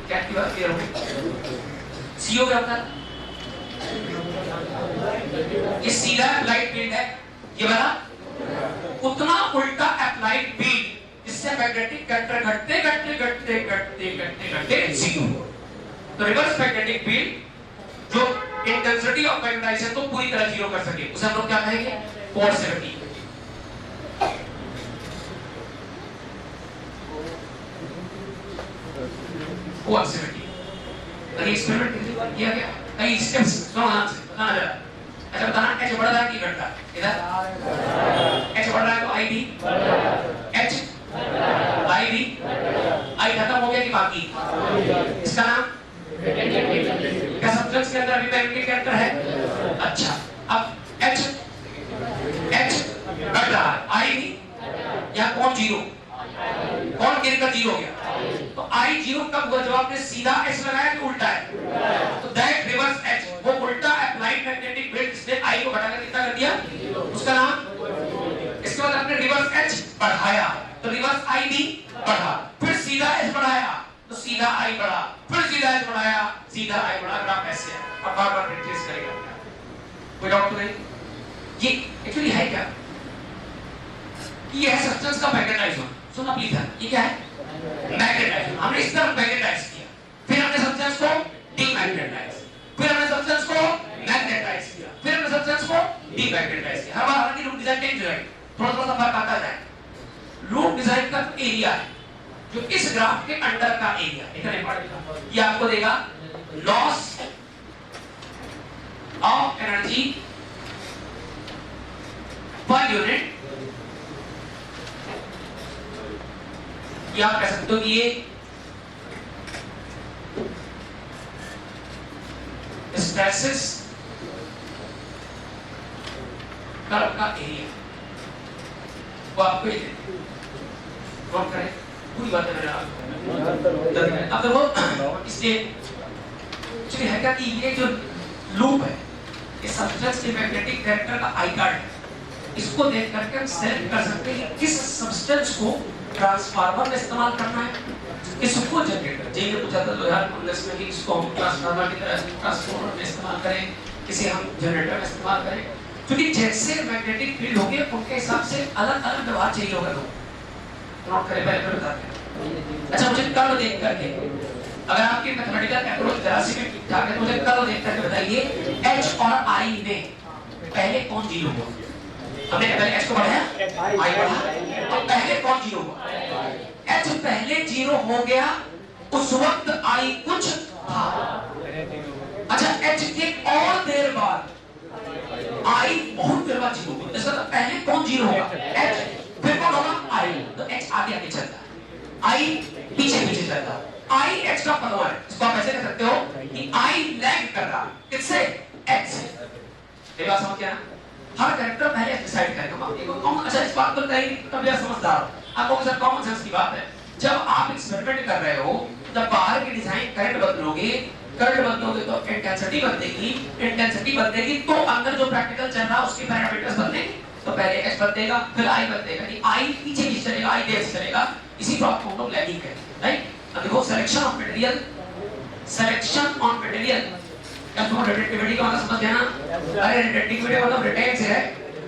क्या की बात क्लियर होगी? सीओ क्या होता है? ये सीधा अप्लाइड फील्ड है, ये वाला उतना उल्टा अप्लाइड फील्ड, इससे मैग्नेटिक कैरेक्टर घटते घटते घटते घटते घटते घटते 0। तो रिवर्स मैग्नेटिक फील्ड जो इंटेंसिटी ऑफ मैग्नेटाइजेशन को पूरी तरह 0 कर सके, उसे हम लोग क्या कहेंगे? कोएर्सिविटी। कोएर्सिविटी अरे एक्सपेरिमेंट किया गया, कई स्टेप्स सुनो से बताना जरा। अच्छा बताना, एच बढ़ रहा है कि घट रहा है? इधर एच बढ़ रहा है तो आई भी, एच आई भी, आई खत्म हो गया कि बाकी? इसका नाम क्या सब्सटेंस के अंदर अभी मैग्नेटिक कैरेक्टर है? अच्छा, अब एच घट रहा है, आई भी, या कौन 0? कौन गिरकर 0 हो गया? तो आई 0 कब हुआ? जब आपने सीधा एच लगाया कि उल्टा है? तो दैट रिवर्स एच, वो उल्टा अप्लाइड मैग्नेटिक फील्ड जिसने आई को घटाकर कितना कर दिया, उसका नाम। इसके बाद आपने रिवर्स एच बढ़ाया तो रिवर्स आई भी बढ़ा, फिर सीधा एच बढ़ाया तो सीधा आई बढ़ा, फिर सीधा एच बढ़ाया, सीधा आई बढ़ा। ग्राफ ऐसे है, अब बार-बार रिट्रेस करेगा। कोई डाउट तो नहीं? ये एक्चुअली है क्या? ये है सब्सटेंस का मैग्नेटाइजेशन। सुना प्लीज, ये क्या है? मैग्नेटाइजेशन। हमने इस तरफ मैग्नेटाइज किया, फिर हमने सब्सटेंस को डीमैग्नेटाइज, फिर हमने सब्सटेंस को मैग्नेटाइज किया, फिर हमने सब्सटेंस को डीमैग्नेटाइज किया। हर बार हमारी लूप डिजाइन चेंज हो जाएगी, थोड़ा-थोड़ा सा फर्क आता जाए। लूप डिजाइन का एरिया है जो इस ग्राफ के अंडर का एरिया, इतना इंपॉर्टेंट, ये आपको देगा loss of energy per unit. या आप कह सकते हो कि ये स्ट्रेसेस कर्व का एरिया, वो आपको नोट करें, पूरी बात है। अब देखो इससे एक्चुअली है क्या कि ये जो लूप है, ये सब्सटेंस के मैग्नेटिक कैरेक्टर का आई कार्ड है। इसको देख करके हम सेलेक्ट कर सकते हैं कि किस सब्सटेंस को ट्रांसफार्मर में इस्तेमाल करना है, किसको जनरेटर। जैसे पूछा था 2019 में कि इसको हम ट्रांसफार्मर की तरह ट्रांसफार्मर में इस्तेमाल करें, किसे हम जनरेटर में इस्तेमाल करें, क्योंकि जैसे मैग्नेटिक फील्ड होगी उनके हिसाब से अलग-अलग व्यवहार चाहिए होगा। लोग नोट करें, पहले बता दें। अच्छा, मुझे कर्व देख करके, अगर आपकी मैथमेटिकल अप्रोच जरा सी भी ठीक ठाक है, मुझे कर्व देख करके बताइए एच और आई में पहले कौन 0 हुआ? हमने पहले एच को बढ़ाया, आई बढ़ा, तो पहले कौन 0 हुआ? एच पहले 0 हो गया, उस वक्त आई कुछ था। अच्छा, एच के और देर बाद आई बहुत देर बाद 0 हुआ, इसका पहले कौन 0 होगा? एच, फिर कौन होगा? आई। तो एच आगे आगे चलता है, आई पीछे पीछे चलता है। आई एच का फॉलोअर है, इसको आप ऐसे कह सकते हो कि आई लैग कर रहा, किससे? एच से। ये बात समझ गया? हर कैरेक्टर पहले डिसाइड करेगा। अच्छा, इस बात को कहीं कभी आप समझदार हो, आपको सर कॉमन सेंस की बात है। जब आप एक्सपेरिमेंट कर रहे हो, जब बाहर की डिजाइन करंट बदलोगे, करंट बदलोगे तो इंटेंसिटी बदलेगी, इंटेंसिटी बदलेगी तो अंदर जो प्रैक्टिकल चल रहा है उसके पैरामीटर्स बदलेंगे। तो पहले एच बदलेगा, फिर आई बदलेगा, कि आई पीछे पीछे चलेगा, आई देर से चलेगा। इसी को आप लोग लैगिंग कहते हैं, राइट? अब देखो selection of material, selection on material, क्या तुम रिलेटिविटी का मतलब समझ गया ना? अरे रिलेटिविटी मतलब रिटेन से है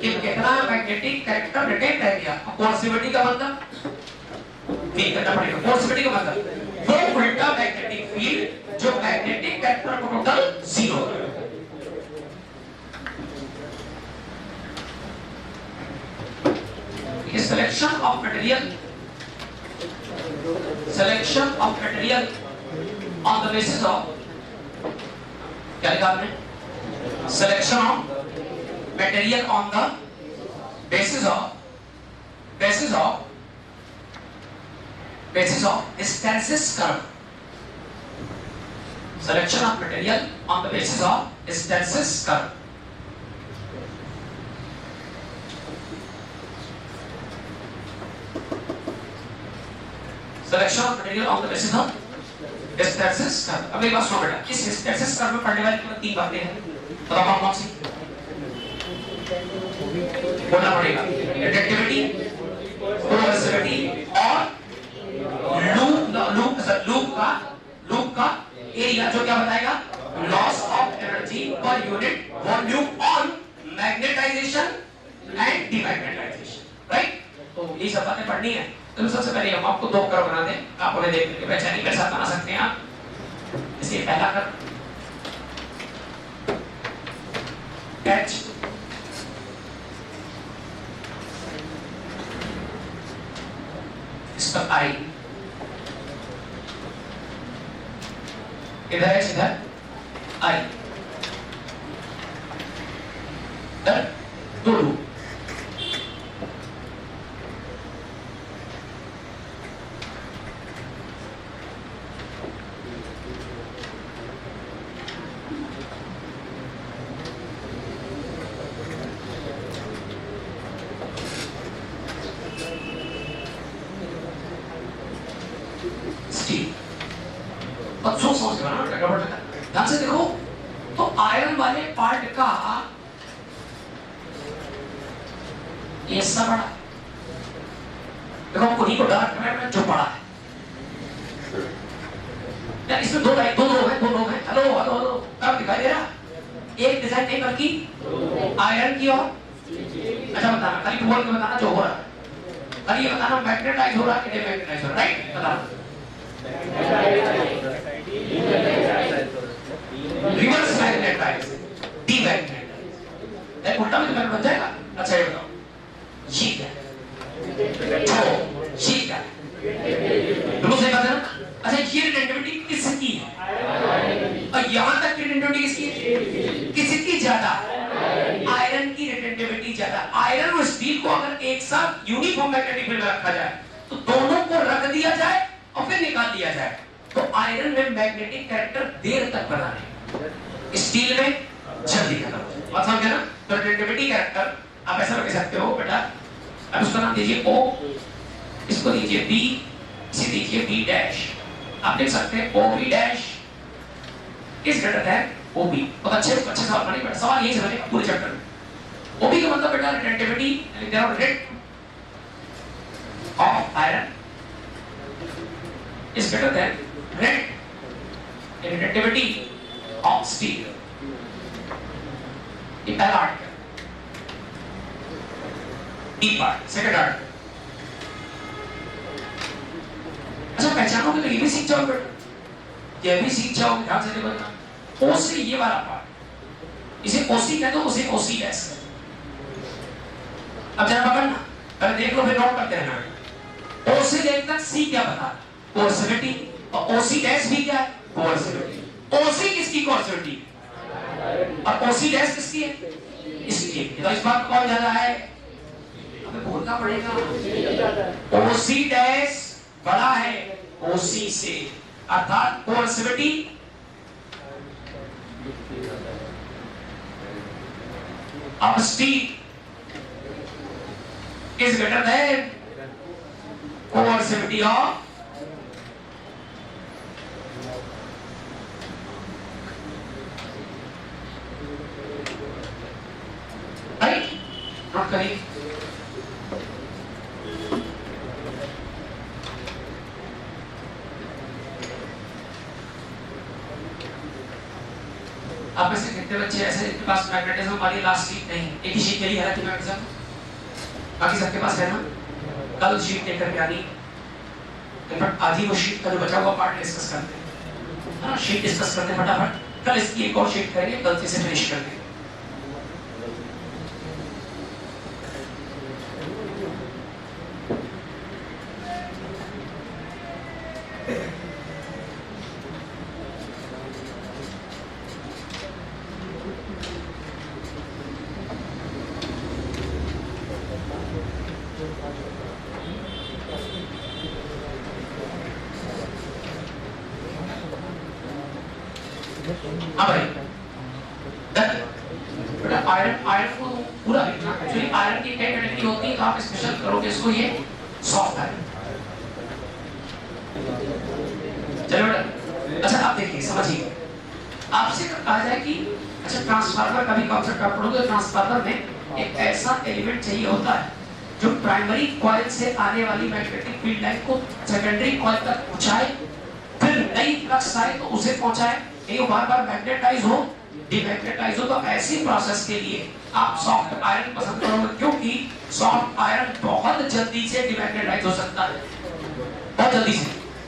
कि कितना मैग्नेटिक कैरेक्टर रिटेन रह गया। कोएर्सिविटी का मतलब नहीं करना पड़ेगा। कोएर्सिविटी का मतलब वो उल्टा मैग्नेटिक फील्ड जो मैग्नेटिक कैरेक्टर को टोटल 0 है। Selection of material on the basis of क्या लिखा आपने? Selection of material on the basis of hysteresis curve. Selection of material on the basis of hysteresis curve. Selection of material on the basis of hysteresis curve. अब एक बात सुनो बेटा, इस hysteresis curve में पढ़ने वाली केवल 3 बातें हैं, बताओ कौन सी? बोलना पड़ेगा, रिडक्टिविटी, कोएर्सिविटी और लूप का एरिया, जो क्या बताएगा? Loss of energy per unit volume on magnetisation and demagnetisation, right? तो ये सब बातें पढ़नी है। तो सबसे पहले हम आपको 2 कर्व बना दें, आप उन्हें देख करके पहचानिए कैसे बना सकते हैं आप। इसे पहला कर्व H, इस पर I, इधर H, इधर I, इधर 2 लूप। ध्यान से देखो, तो आयरन वाले पार्ट का ये हिस्सा बड़ा, देखो उन्हीं को डार्क कलर में जो बड़ा है। यार इसमें 2 लोग हैं। हेलो तब दिखाई दे रहा? एक डिजाइन नहीं बल्कि आयरन की और अच्छा बताना, खाली बोल के बताना जो हो रहा है, खाली ये बताना मैग्नेटाइज हो रहा है कि डीमैग्नेटाइज हो रहा है, राइट? बताना रिवर्स मैग्नेटाइज, डीमैग्नेटाइज, उल्टा में तो बन जाएगा। अच्छा ये बताओ, ये क्या है? ये क्या है? बिल्कुल सही बात है ना? अच्छा ये रिलेटिविटी किसकी है? और यहाँ तक की रिलेटिविटी किसकी है? किसकी ज्यादा? आयरन की रिलेटिविटी ज्यादा। आयरन और स्टील को अगर एक साथ यूनिफॉर्म मैग्नेटिक फील्ड में रखा जाए तो दोनों को रख दिया जाए और फिर निकाल दिया जाए, तो आयरन में मैग्नेटिक कैरेक्टर देर तक बना रहे, स्टील में जल्दी खत्म हो जाए। बात समझ गए ना? तो रिलेटिविटी कैरेक्टर आप ऐसा रख सकते हो बेटा, अब उसका नाम दीजिए O, इसको दीजिए B, इसे दीजिए B डैश। आप देख सकते हैं OB dash is greater than OB। बहुत अच्छे सवाल बने बेटा, सवाल यही समझिए पूरे चैप्टर में। OB का मतलब बेटा relativity, there rate of iron is greater than rate relativity of steel। ये पहला article. D part, second article. अच्छा पहचानोगे तो ये भी सीख जाओगे बेटा, ये भी सीख जाओगे। ध्यान से देखो, O से ये वाला पार्ट, इसे OC कह दो, उसे OC डैश। अब जरा पकड़ना, पहले देख लो फिर नोट करते रहना। O से लेकर तक C क्या बता? कोएर्सिविटी। और OC डैश भी क्या है? कोएर्सिविटी। OC किसकी कोएर्सिविटी? और OC डैश किसकी है? इसकी। तो इस बात कौन ज्यादा है? हमें बोलना पड़ेगा। OC डैश बड़ा है OC से, अर्थात कोएर्सिविटी of steel is greater than coercivity of right? Not correct. आप में से कितने बच्चे ऐसे इनके पास मैग्नेटिज्म वाली लास्ट शीट नहीं, एक ही शीट के लिए हालांकि मैग्नेटिज्म, बाकी सबके पास है ना? कल शीट लेकर के आनी, बट आज ही वो शीट का जो बचा हुआ पार्ट डिस्कस करते हैं, है ना, शीट डिस्कस करते हैं फटाफट। कल इसकी एक और शीट करेंगे, कल से फिनिश कर देंगे। हाँ भाई, बेटा आयरन को पूरा लिखना। एक्चुअली आयरन की क्या कैटेगरी होती है, तो आप स्पेशल करोगे इसको, ये सॉफ्ट आयरन। चलो बेटा, अच्छा आप देखिए, समझिए, आपसे कहा जाए कि अच्छा ट्रांसफार्मर का भी कॉन्सेप्ट आप पढ़ोगे। ट्रांसफार्मर में एक ऐसा एलिमेंट चाहिए होता है जो प्राइमरी कॉइल से आने वाली मैग्नेटिक फील्ड लाइन को सेकेंडरी कॉइल तक पहुंचाए, फिर नई फ्लक्स आए तो उसे पहुंचाए, ये बार-बार मैग्नेटाइज हो, डिमैग्नेटाइज हो। तो ऐसी प्रोसेस के लिए आप सॉफ्ट आयरन पसंद करोगे, क्योंकि सॉफ्ट आयरन बहुत जल्दी से डिमैग्नेटाइज हो सकता है, बहुत जल्दी से।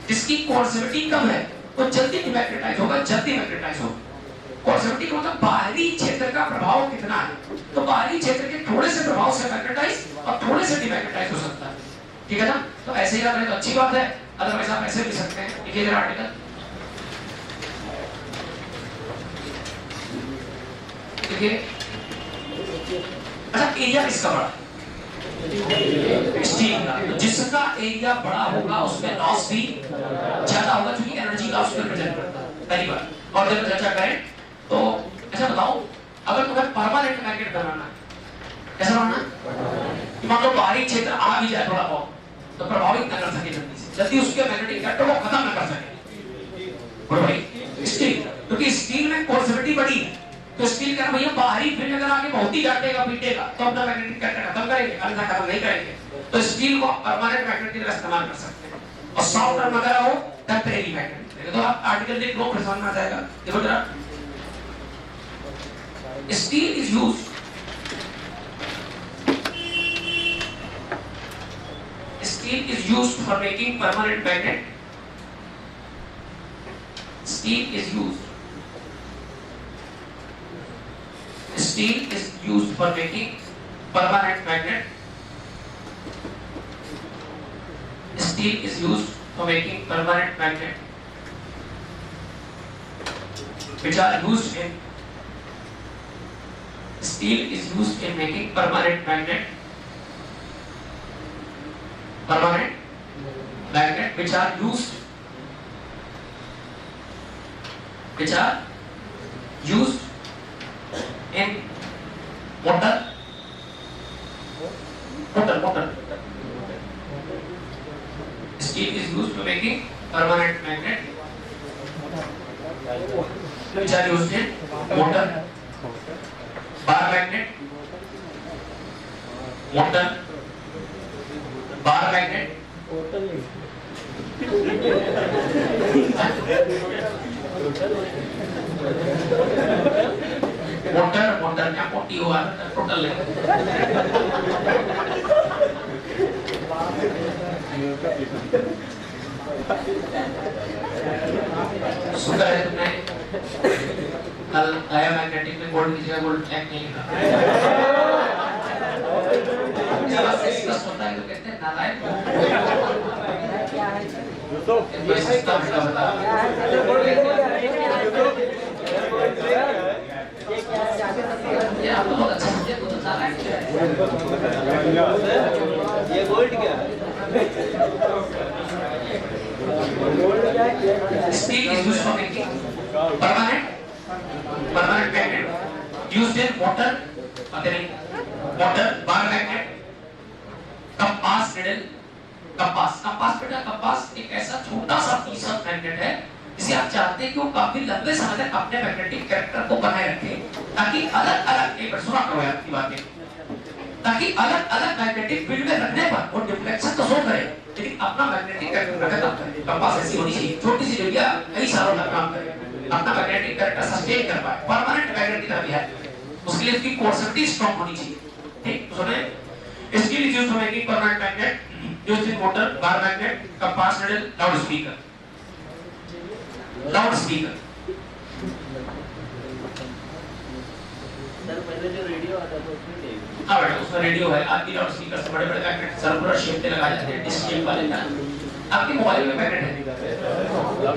जिसकी कोर्सिविटी कम है वो जल्दी डिमैग्नेटाइज होगा, जल्दी मैग्नेटाइज होगा। कोर्सिविटी का मतलब बाहरी क्षेत्र का प्रभाव कितना है, तो बाहरी क्षेत्र के थोड़े से प्रभाव से मैग्नेटाइज और थोड़े से डिमैग्नेटाइज हो सकता है, ठीक है ना। तो ऐसे ही याद रहे तो अच्छी बात है, अदरवाइज आप ऐसे भी सकते हैं। देखिए जरा आर्टिकल, अच्छा एरिया किसका बड़ा, स्टील का। तो जिसका एरिया बड़ा होगा उसमें लॉस भी ज्यादा होगा, क्योंकि एनर्जी लॉस को रिप्रेजेंट करता है, पहली बात। और जब चर्चा करें तो अच्छा बताओ, अगर तुम्हें परमानेंट मैग्नेट बनाना है, कैसा बनाना है, मान लो बाहरी क्षेत्र आ भी जाए थोड़ा बहुत, तो प्रभावित न कर सके जल्दी से, जल्दी उसके मैग्नेटिक इफेक्ट को खत्म न कर सके। स्टील, क्योंकि स्टील में कोर्सिविटी बड़ी है, तो स्टील का भैया बाहरी फील्ड अगर आगे बहुत ही काटेगा पीटेगा तो अपना मैग्नेटिक इफेक्ट खत्म करेंगे, अन्यथा खत्म नहीं करेंगे। तो स्टील को परमानेंट मैग्नेट की तरह इस्तेमाल कर सकते हैं। और सॉफ्ट टर्म अगर हो टेम्परेरी मैग्नेट। तो आप आर्टिकल देख लो, फिर समझ में आ जाएगा। देखो जरा, steel is used for making permanent magnet. Steel is used for making permanent magnet. Steel is used for making permanent magnet, which are used in steel is used in making permanent magnet which are used in motor. Steel is used to making permanent magnet which are used in motor, bar magnet, motor, bar magnet, मोटरnya पोटी हुआ total है। सुना है तुमने कल आया magnetic में gold की जगह गोल्ड चेक नहीं लिखा। जब डिस्कस होता है तो कहते हैं नालायक। ये सिस्टम का बता। ये आप बहुत अच्छा समझे तो नालायक है। ये गोल्ड क्या है? Steel is used for making permanent magnet used in motor, bar magnet, compass needle. compass बेटा, compass एक ऐसा छोटा सा पीस ऑफ मैग्नेट है जिसे आप चाहते हैं कि वो काफी लंबे समय तक अपने मैग्नेटिक कैरेक्टर को बनाए रखे, ताकि अलग-अलग एक बार सुना करो यार की बातें, ताकि अलग-अलग मैग्नेटिक फील्ड में रखने पर वो डिफ्लेक्शन तो शो करे लेकिन अपना मैग्नेटिक कैरेक्टर रखे तब करे। कंपास ऐसी होनी चाहिए, छोटी सी जगह कई सालों तक काम करे, अपना मैग्नेटिक कैरेक्टर सस्टेन कर पाए, परमानेंट मैग्नेट की तरह भी है। उसके लिए उसकी कोर्सिविटी स्ट्रांग होनी चाहिए। ठीक, तो सुने, steel is used for making permanent magnet used in motor, bar magnet, compass needle, loudspeaker. Loudspeaker. Sir पहले जो रेडियो आता था उसमें नहीं। हाँ बेटा उसमें रेडियो है, आपकी लाउडस्पीकर से बड़े बड़े मैग्नेट सर्कुलर शेप में लगाए जाते हैं, डिस्क शेप वाले ना। आपके मोबाइल में मैग्नेट है,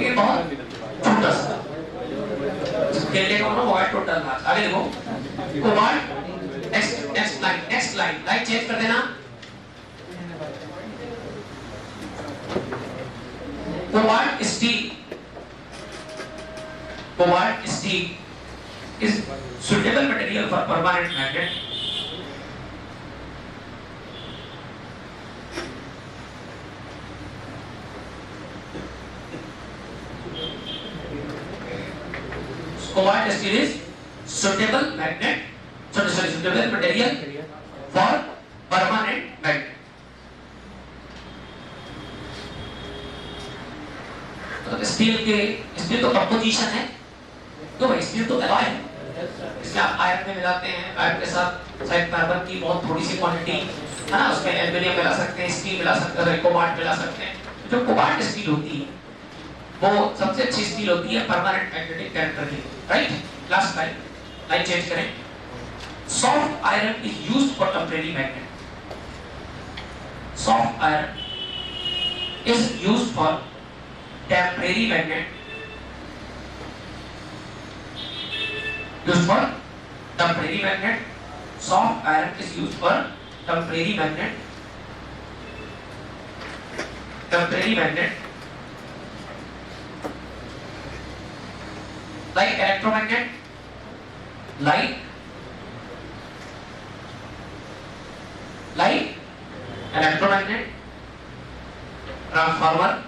ये बहुत छोटा सा खेलने का ना मोबाइल टोटल था। आगे देखो कोबाल्ट, नेक्स्ट लाइन चेंज कर देना। Cobalt steel is suitable material for permanent magnet. Cobalt steel is suitable material for permanent magnet. तो स्टील तो कंपोजिशन है, तो भाई स्टील तो एलॉय है, इसमें आप आयरन में मिलाते हैं, आयरन के साथ शायद कार्बन की बहुत थोड़ी सी क्वांटिटी है ना, उसमें एल्युमिनियम मिला सकते हैं, स्टील मिला सकते हैं, कोबाल्ट मिला सकते हैं। जो कोबाल्ट स्टील होती है वो सबसे अच्छी स्टील होती है परमानेंट मैग्नेटिक कैरेक्टर की, राइट। लास्ट लाइन चेंज करें। Soft iron is used for temporary magnet. Soft iron is used for temporary magnet, used for temporary magnet. Soft iron is used for temporary magnet. Like electromagnet, like electromagnet, transformer,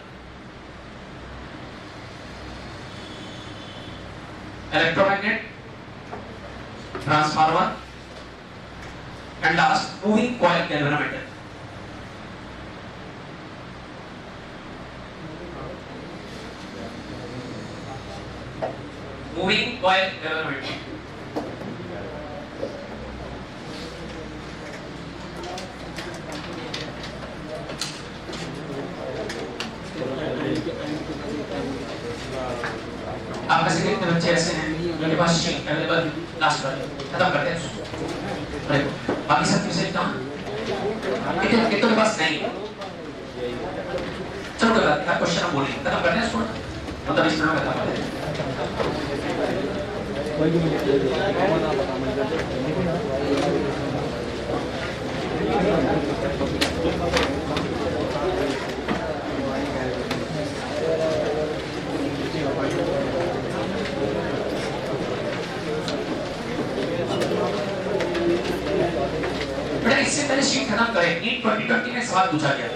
electromagnet, transformer, and last moving coil galvanometer. Moving coil galvanometer. आप में से कितने बच्चे ऐसे हैं जिनके पास sheet available last वाले खत्म करते हैं उसको, बाकी सब चीजें कहाँ कितने के पास नहीं। चलो कोई बात नहीं, क्वेश्चन हम बोलेंगे, खत्म करते हैं इसको, मतलब इस तरह खत्म करते हैं। इससे पहले शीट खत्म करें, नीट 2020 में सवाल पूछा गया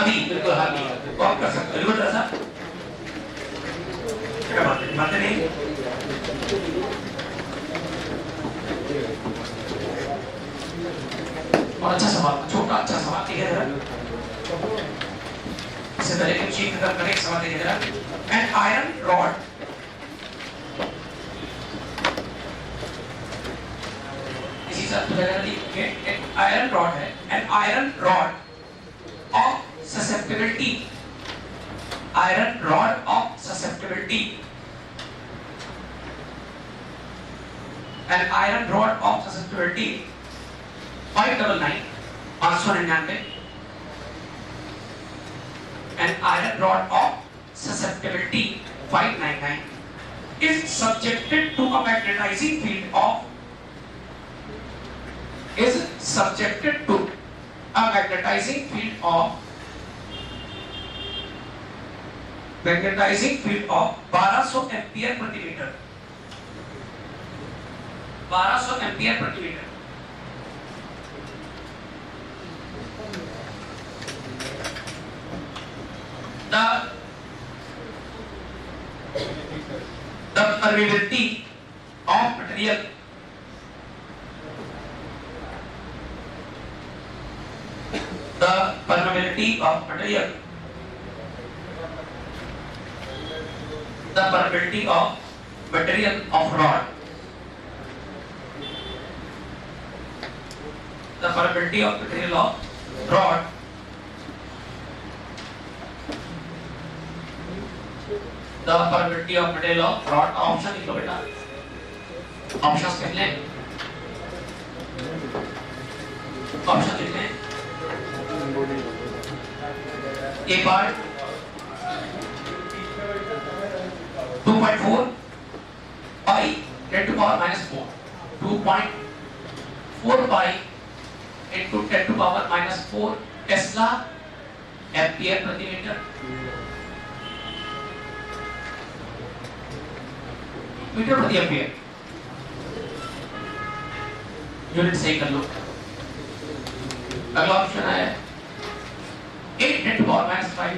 अभी बिल्कुल हाल ही, तो आप कर सकते हो बिल्कुल ऐसा क्या बात नहीं। और अच्छा सवाल, छोटा अच्छा सवाल ठीक है जरा, इससे पहले कि शीट खत्म करें सवाल देखिए जरा। An iron rod iron rod है, an iron rod of susceptibility, iron rod of susceptibility, an iron rod of susceptibility 599 an iron rod of susceptibility 599 is subjected to a magnetizing field of is subjected to a magnetizing field of 1200 ampere प्रति metre, 1200 ampere प्रति metre. The permeability of material the permeability of material of rod, the permeability of material of rod the probability of middle of rod option लिखो बेटा, options लिख लें, option लिख लें। A part 2.4 pi 10 to power minus 4, 2.4 pi into 10 to power minus 4 tesla ampere प्रति metre. Metre प्रति ampere unit सही कर लो। अगला ऑप्शन है 8 10 to power minus 5,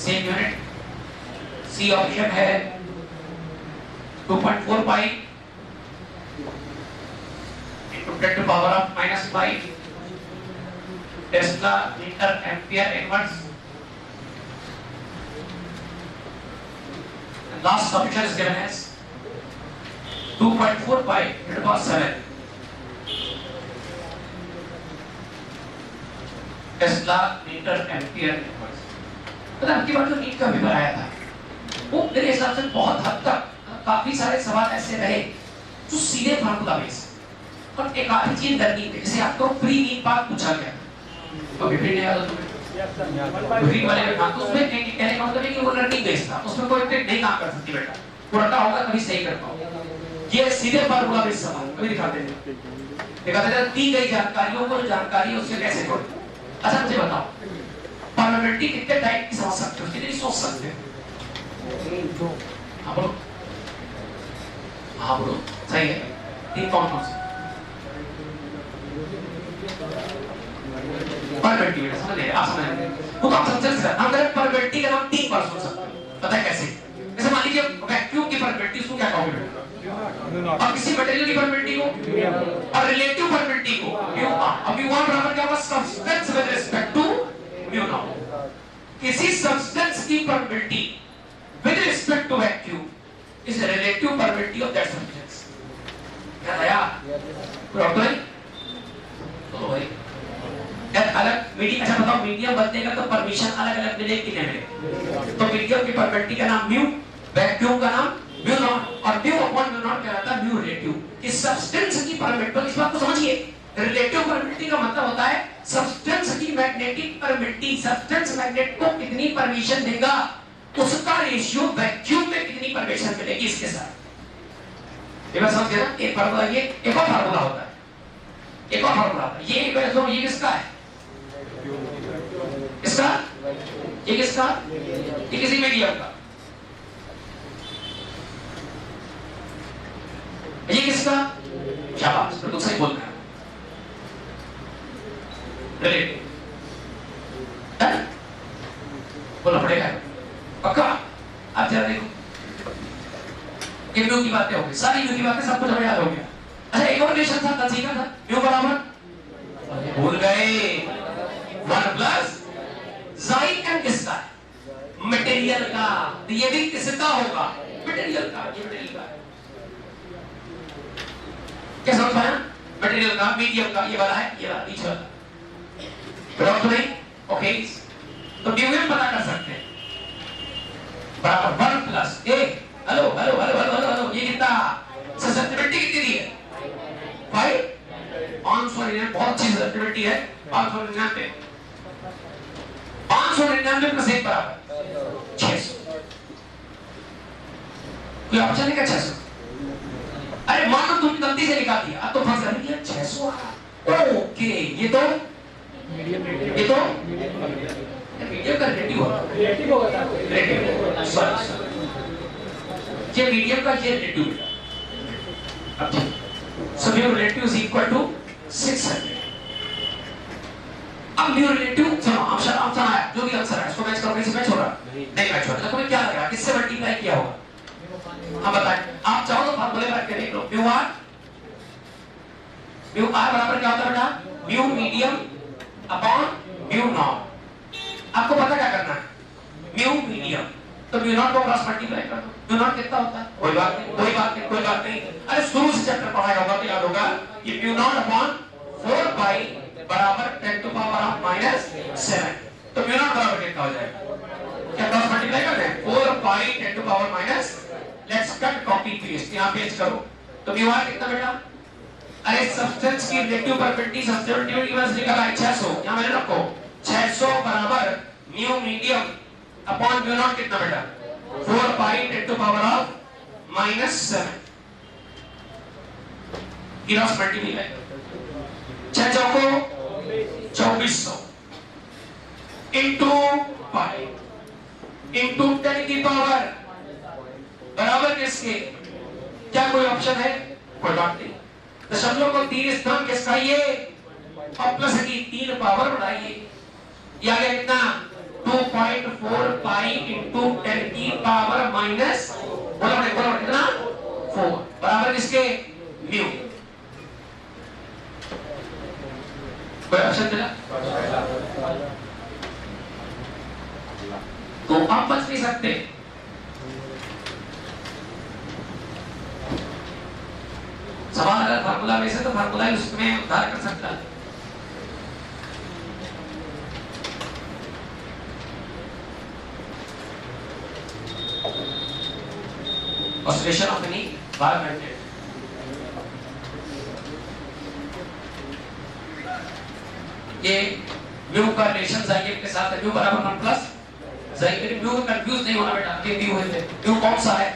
same unit. C option है 2.4 pi into 10 to power of minus 5 tesla metre ampere inverse. Last option is given as 2.4 pi 10 to the power 7 tesla metre ampere inverse. पता आपकी बात जो NEET का paper आया था वो मेरे हिसाब से बहुत हद तक काफी सारे सवाल ऐसे रहे जो सीधे फार्मूला बेस और एक आधी चीज करनी थी, जैसे आपको प्री नीट पार्ट पूछा गया तो भी नहीं याद हो तुम्हें प्री वाले में तो उसमें कहने का मतलब है कि वो लर्निंग बेस था, उसमें कोई ट्रिक नहीं काम कर सकती बेटा, पुराना होगा तभी सही कर पाओगे। ये सीधे फार्मूला बेस सवाल कभी दिखाते हैं दी गई जानकारियों को, जो जानकारी है उससे कैसे जोड़े। अच्छा मुझे बताओ प्रोबेबिलिटी कितने टाइप की समझ सकते हो, कितनी सोच सकते हो? हाँ बोलो, हाँ बोलो, सही है। तीन कौन कौन से प्रोबेबिलिटी बेटा समझ ले, आप समझ ले वो तो आप समझ सकते हैं। हम करें प्रोबेबिलिटी का नाम तीन बार सुन सकते हैं, पता है कैसे? जैसे मान लीजिए वैक्यूम की प्रोबेबिलिटी, उसको क्या कहोगे बेटा? और किसी मटेरियल की प्रोबेबिलिटी को और रिलेटिव प्रोबेबिलिटी को म्यू नॉट। अब म्यू नॉट बराबर क्या होगा? Substance with respect to mu naught. किसी सब्सटेंस की probability with respect to vacuum is relative probability of that substance. क्या आया? प्रॉपर तो भाई यार अलग मीडियम। अच्छा बताओ मीडियम बदलेगा तो परमिशन अलग अलग मिलेगी कि नहीं मिलेगी? तो मीडियम की प्रोबेबिलिटी का नाम म्यू, वैक्यूम का नाम म्यू नॉट और म्यू अपॉन म्यू नॉट कहलाता है म्यू रिलेटिव। इस सब्सटेंस की प्रोबेबिलिटी, इस बात को समझिए, रिलेटिव प्रोबेबिलिटी का मतलब होता है सब्सटेंस की मैग्नेटिक प्रोबेबिलिटी, सब्सटेंस मैग्नेट को कितनी परमिशन देगा उसका रेशियो वैक्यूम में कितनी परमिशन मिलेगी इसके साथ। ये बात समझ गए ना? एक फार्मूला, ये एक और फार्मूला होता है, एक और फार्मूला होता है। ये किसका है? इसका, ये किसका? ये किसी मीडियम का। ये किसका? शाबाश, तो सही बोल रहे हैं। रिलेटिव बोलना पड़ेगा पक्का। आप जरा देखो, ये म्यू की बातें हो गई, सारी म्यू की बातें सब कुछ हमें याद हो गया। अच्छा एक और रिलेशन था, कल सीखा था, म्यू बराबर भूल गए 1 प्लस जाई एम किसका है? मटेरियल का। तो ये भी किसका होगा? मटेरियल का। ये मटेरियल का क्या समझ पाया? मटेरियल का, मीडियम का, ये वाला है, ये वाला बीच वाला बराबर नहीं? ओके, तो ड्यूएल पता कर सकते हैं बराबर 1 plus A. Hello hello hello hello hello, ये कितना ससेप्टिबिलिटी कितनी दी है? 5 599, बहुत अच्छी ससेप्टिबिलिटी है। 599 599 प्लस 1 बराबर 600। कोई ऑप्शन है क्या 600? अरे मान लो तुम गलती से निकाल दिया, अब तो फंस गए 600। ओके, ये तो मीडियम का रिलेटिव होगा, सॉरी ये मीडियम का, ये रिलेटिव बेटा। अब so mu relative is equal to 600। अब म्यू रिलेटिव, चलो आंसर आया, जो भी आंसर है इसको मैच करोगे, इसे मैच हो रहा नहीं मैच हो रहा, तुम्हें क्या लग रहा है किससे मल्टीप्लाई किया होगा? हाँ बताएं, आप चाहो तो फार्मूले में रख के देख लो। म्यू आर बराबर क्या होता है बेटा? Mu medium upon mu not. आपको पता क्या करना है? म्यू मीडियम, तो म्यू नॉट को क्रॉस मल्टीप्लाई कर दो। म्यू नॉट कितना होता है? कोई बात नहीं, कोई बात नहीं, कोई बात नहीं। अरे शुरू से चैप्टर पढ़ाया होगा तो याद होगा। ये म्यू नॉट अपॉन 4 पाई बराबर 10 टू पावर ऑफ -7। तो म्यू नॉट बराबर कितना हो जाएगा? क्या क्रॉस मल्टीप्लाई कर दें 4 pi 10 to power minus, let's cut copy paste, यहां पेस्ट करो तो म्यू आर कितना बेटा, अरे सब्सटेंस की रिलेटिव परपेंडिकुलर सब्सटेंटिव की वैल्यू निकाला 600, यहां मैंने रखो 600 बराबर mu medium upon mu naught कितना बेटा 4 pi 10 to power of minus 7 cross multiply 6 चौको 2400 इनटू पाई इनटू 10 की पावर बराबर किसके, क्या कोई ऑप्शन है, कोई बात नहीं, दशमलव को 3 स्थान किसका ये और प्लस की 3 पावर बढ़ाइए, ये आ गया कितना 2.4 पाई इनटू 10 की पावर माइनस बोला कितना 4 बराबर किसके म्यू, कोई ऑप्शन मिला तो आप बच नहीं सकते, सवाल अगर फार्मूला में से तो फार्मूला ही उसमें उद्धार कर सकता है। ऑसिलेशन ऑफ एनी बायोमेट्रिक ये म्यू का रिलेशन जाइए के साथ म्यू बराबर 1 प्लस जाइए, म्यू कंफ्यूज नहीं होना बेटा, ये म्यू है, म्यू कौन सा है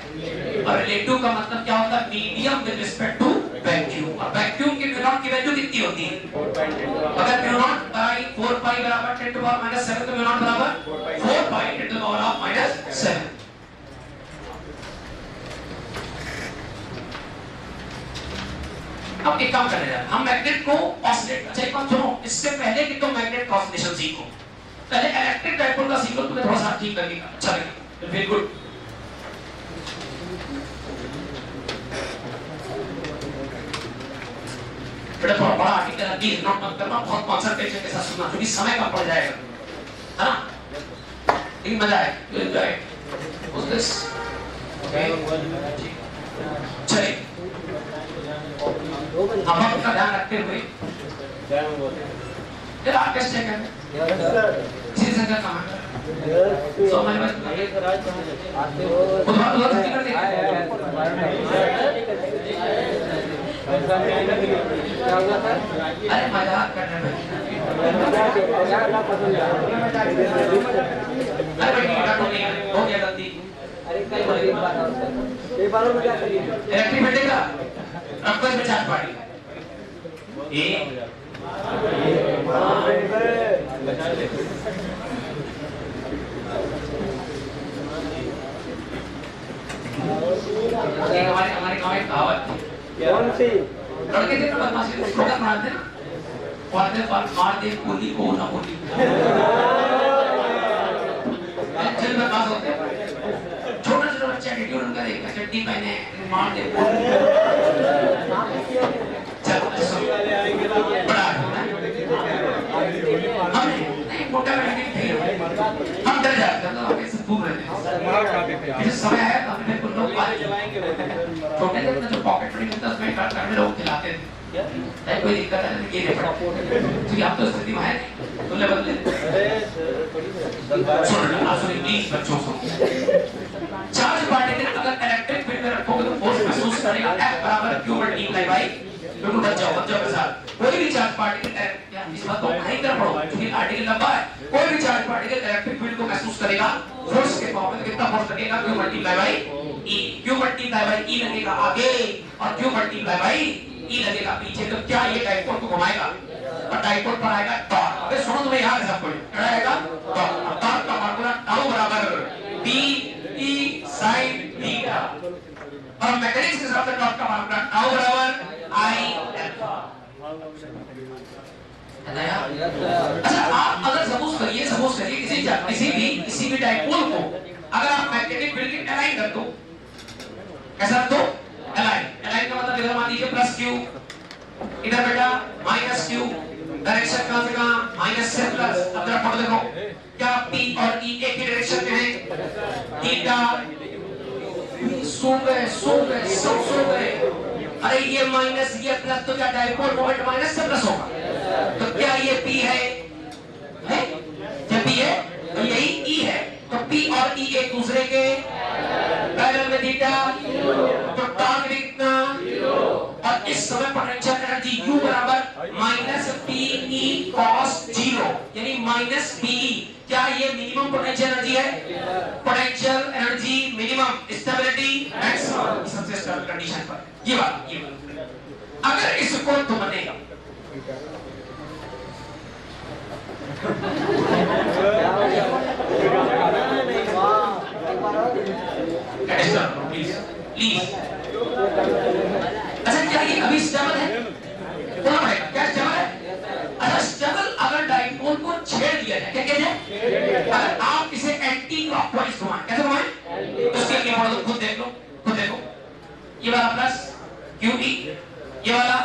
और रिलेटिव का मतलब क्या होता है medium with respect to vacuum, और वैक्यूम के म्यू नॉट की वैल्यू कितनी होती है, अगर म्यू नॉट बाई 4 पाई बराबर 10 टू पावर माइनस 7 तो म्यू नॉट बराबर 4 pi 10 to power of minus 7। अब एक काम करने जा रहे हैं हम मैग्नेट को ऑसिलेट, अच्छा एक बात सुनो, इससे पहले कि तुम मैग्नेट का ऑसिलेशन सीखो पहले इलेक्ट्रिक डाइपोल का सीखो, तुम्हें थोड़ा सा ठीक लगेगा, अच्छा लगेगा, वेरी गुड। बेटा थोड़ा बड़ा आर्टिकल प्लीज नोट मत करना, बहुत कंसंट्रेशन के साथ सुनना क्योंकि समय कम पड़ जाएगा, है ना, लेकिन मजा आए, you enjoy what's this, okay चलिए हम अपना ध्यान रखते हुए फिर आप कैसे चेक करें इसी से क्या काम है सो हमारे पास उधर छुट्टी कर देंगे अरे मजाक कर रहे हैं अरे भाई हो गया गलती, अरे एक बार और क्या करिए इलेक्ट्रिक बैठेगा आपको इसमें 4 पार्टी हमारे गाँव में कहावत कौन सी लड़के थे ना बदमाशी स्लोगन मारते ना मार दे गोली को ना गोली जेल में पास होते छोटा छोटा बच्चा एटीट्यूड उनका देखा चड्डी पहने मार दे बड़ा नहीं मोटा हम डर जाते हैं तो कैसे घूम रहे हैं समय आया तो हमने कुछ लोग छोटे थे जो पॉकेट मनी मिलता उसमें करने लोग खिलाते थे, कोई दिक्कत है नहीं ये पड़ा क्योंकि आप तो स्थिति में है तो ले बदले प्लीज बच्चों को चार्ज पार्टिकल अगर इलेक्ट्रिक फील्ड में रखोगे तो फोर्स महसूस करेगा F बराबर Q बटे D बाई बिल्कुल बच्चों के साथ कोई भी चार्ज पार्टिकल इस बात को नहीं कर पड़ो क्योंकि आर्टिकल लंबा है, कोई भी चार्ज पार्टिकल इलेक्ट्रिक फील्ड को महसूस करेगा फोर्स के पावर में कितना फोर्स लगेगा Q multiply by E, Q multiply by E लगेगा आगे और Q मल्टीप्लाई बाई E लगेगा पीछे, तो क्या ये डाइपोल को घुमाएगा और डाइपोल पर आएगा टॉर्क। अबे सुनो तुम्हें याद है सब कुछ क्या आएगा टॉर्क, टॉर्क का फार्मूला टाउ बराबर B E sin थीटा और मैकेनिक्स के हिसाब से टॉर्क का फार्मूला टाउ बराबर I अल्फा। अच्छा आप अगर सपोज करिए किसी भी डाइपोल को अगर आप मैग्नेटिक फील्ड के अलाइन कर दो, कैसा रख दो अलाइन का मतलब इधर मान लीजिए प्लस Q, इधर बेटा माइनस Q, डायरेक्शन कहां से कहां माइनस से प्लस। अब जरा पढ़ देखो क्या P और E एक ही डायरेक्शन में है, थीटा सो गए अरे ये माइनस ये प्लस तो क्या डाइपोल मोमेंट माइनस से प्लस होगा, तो क्या ये P है जब P है तो यही E है, तो P और E एक दूसरे के पैरेलल में थीटा, तो टॉर्क भी कितना, और इस समय पोटेंशियल एनर्जी U बराबर माइनस PE cos 0 यानी माइनस PE। क्या ये मिनिमम पोटेंशियल एनर्जी है? Potential energy minimum, stability maximum, सबसे स्टेबल कंडीशन पर ये बात। अगर इसको तुमने प्लीज, अच्छा क्या ये अभी स्टेबल है? बोला पड़ेगा क्या स्टेबल है? अच्छा स्टेबल अगर डाइपोल को छेड़ दिया जाए, क्या कहते हैं? अगर आप इसे एंटी क्लॉकवाइज घुमाएं, कैसे घुमाएं? तो उसके लिए मॉडल खुद देख लो, खुद देखो। ये वाला प्लस QE, ये वाला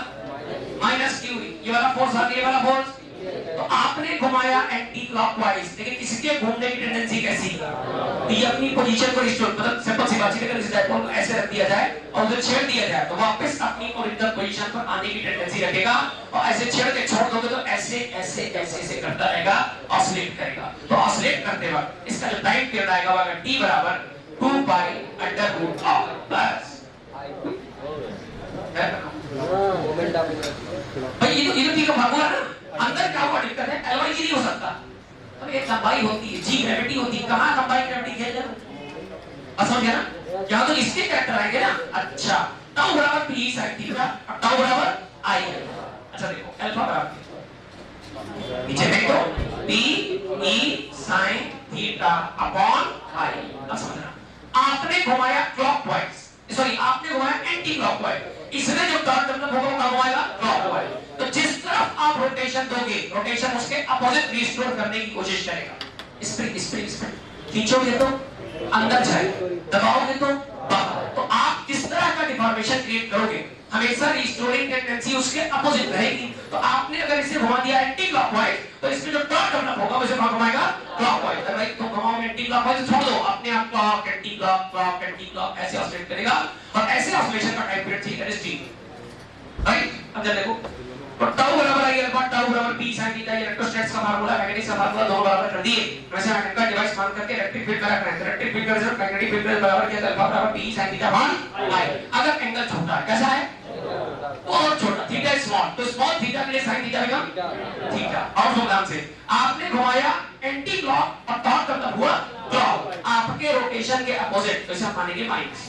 माइनस QE, ये वाला फोर्स आ गया, ये वाला फोर्स। तो आपने घुमाया एंटी क्लॉकवाइज, लेकिन इसके घूमने की टेंडेंसी कैसी? तो ये अपनी पोजीशन को रिस्टोर, मतलब सिंपल सी बात है, अगर इस डाइपोल को ऐसे रख दिया जाए और उसे छेड़ दिया जाए तो वापस अपनी ओरिजिनल पोजीशन पर आने की टेंडेंसी रखेगा, और ऐसे छेड़ के छोड़ दोगे तो ऐसे ऐसे ऐसे ऐसे करता रहेगा, ऑसिलेट करेगा। तो ऑसिलेट करते वक्त इसका जो टाइम पीरियड आएगा वो आएगा T बराबर 2 pi under root r plus भाई ये तो T का फार्मूला है ना। अंदर क्या हुआ दिक्कत है? Ly नहीं हो सकता, तो एक लंबाई होती है, G ग्रेविटी होती है, कहां लंबाई ग्रेविटी खेल रहा, समझ गया ना? यहां तो इसके कैरेक्टर आएंगे ना। अच्छा टाउ बराबर P sin थीटा और टाउ बराबर I। अच्छा देखो अल्फा बराबर पीछे देखो P E sin theta upon I। अब समझना, आपने घुमाया क्लॉकवाइज, सॉरी आपने घुमाया एंटी क्लॉकवाइज, इसने जो टर्न डेवलप होगा वो घुमाएगा क्लॉकवाइज। तो जिस तरफ आप रोटेशन दोगे, रोटेशन उसके अपोजिट रिस्टोर करने की कोशिश करेगा। स्प्रिंग स्प्रिंग स्प्रिंग खींचोगे तो अंदर जाए, दबाओगे तो बाहर। तो आप जिस तरह का डिफॉर्मेशन क्रिएट करोगे हमेशा रिस्टोरिंग टेंडेंसी उसके अपोजिट रहेगी। तो आपने अगर इसे घुमा दिया एंटी क्लॉकवाइज तो इसमें जो टर्न डेवलप होगा उसे कौन घुमाएगा? क्लॉकवाइज। अगर भाई तुम घुमाओ एंटी क्लॉकवाइज छोड़ दो, अपने आप clock anti clock clock anti clock ऐसे ऑसिलेट करेगा, और ऐसे ऑसिलेशन का टाइम पीरियड ठीक है राइट। अब जरा देखो, तो टाउ बराबर आई अल्फा, टाउ बराबर P sin थीटा, ये इलेक्ट्रोस्टैटिक्स का फार्मूला, मैग्नेटिक्स का फार्मूला दोनों बराबर कर दिए। वैसे मैग्नेटिक डिवाइस मान करके इलेक्ट्रिक फील्ड का रखना है, इलेक्ट्रिक फील्ड का रिजल्ट मैग्नेटिक फील्ड का बराबर क्या है? अल्फा बराबर P sin थीटा मान I। अगर एंगल छोटा है, कैसा है? बहुत छोटा, थीटा स्मॉल, तो स्मॉल थीटा के लिए sin थीटा बनेगा थीटा। और सुन ध्यान से, आपने घुमाया एंटी क्लॉक और टॉर्क का मतलब हुआ क्लॉक, आपके रोटेशन के अपोजिट, तो इसे हम मानेंगे माइनस।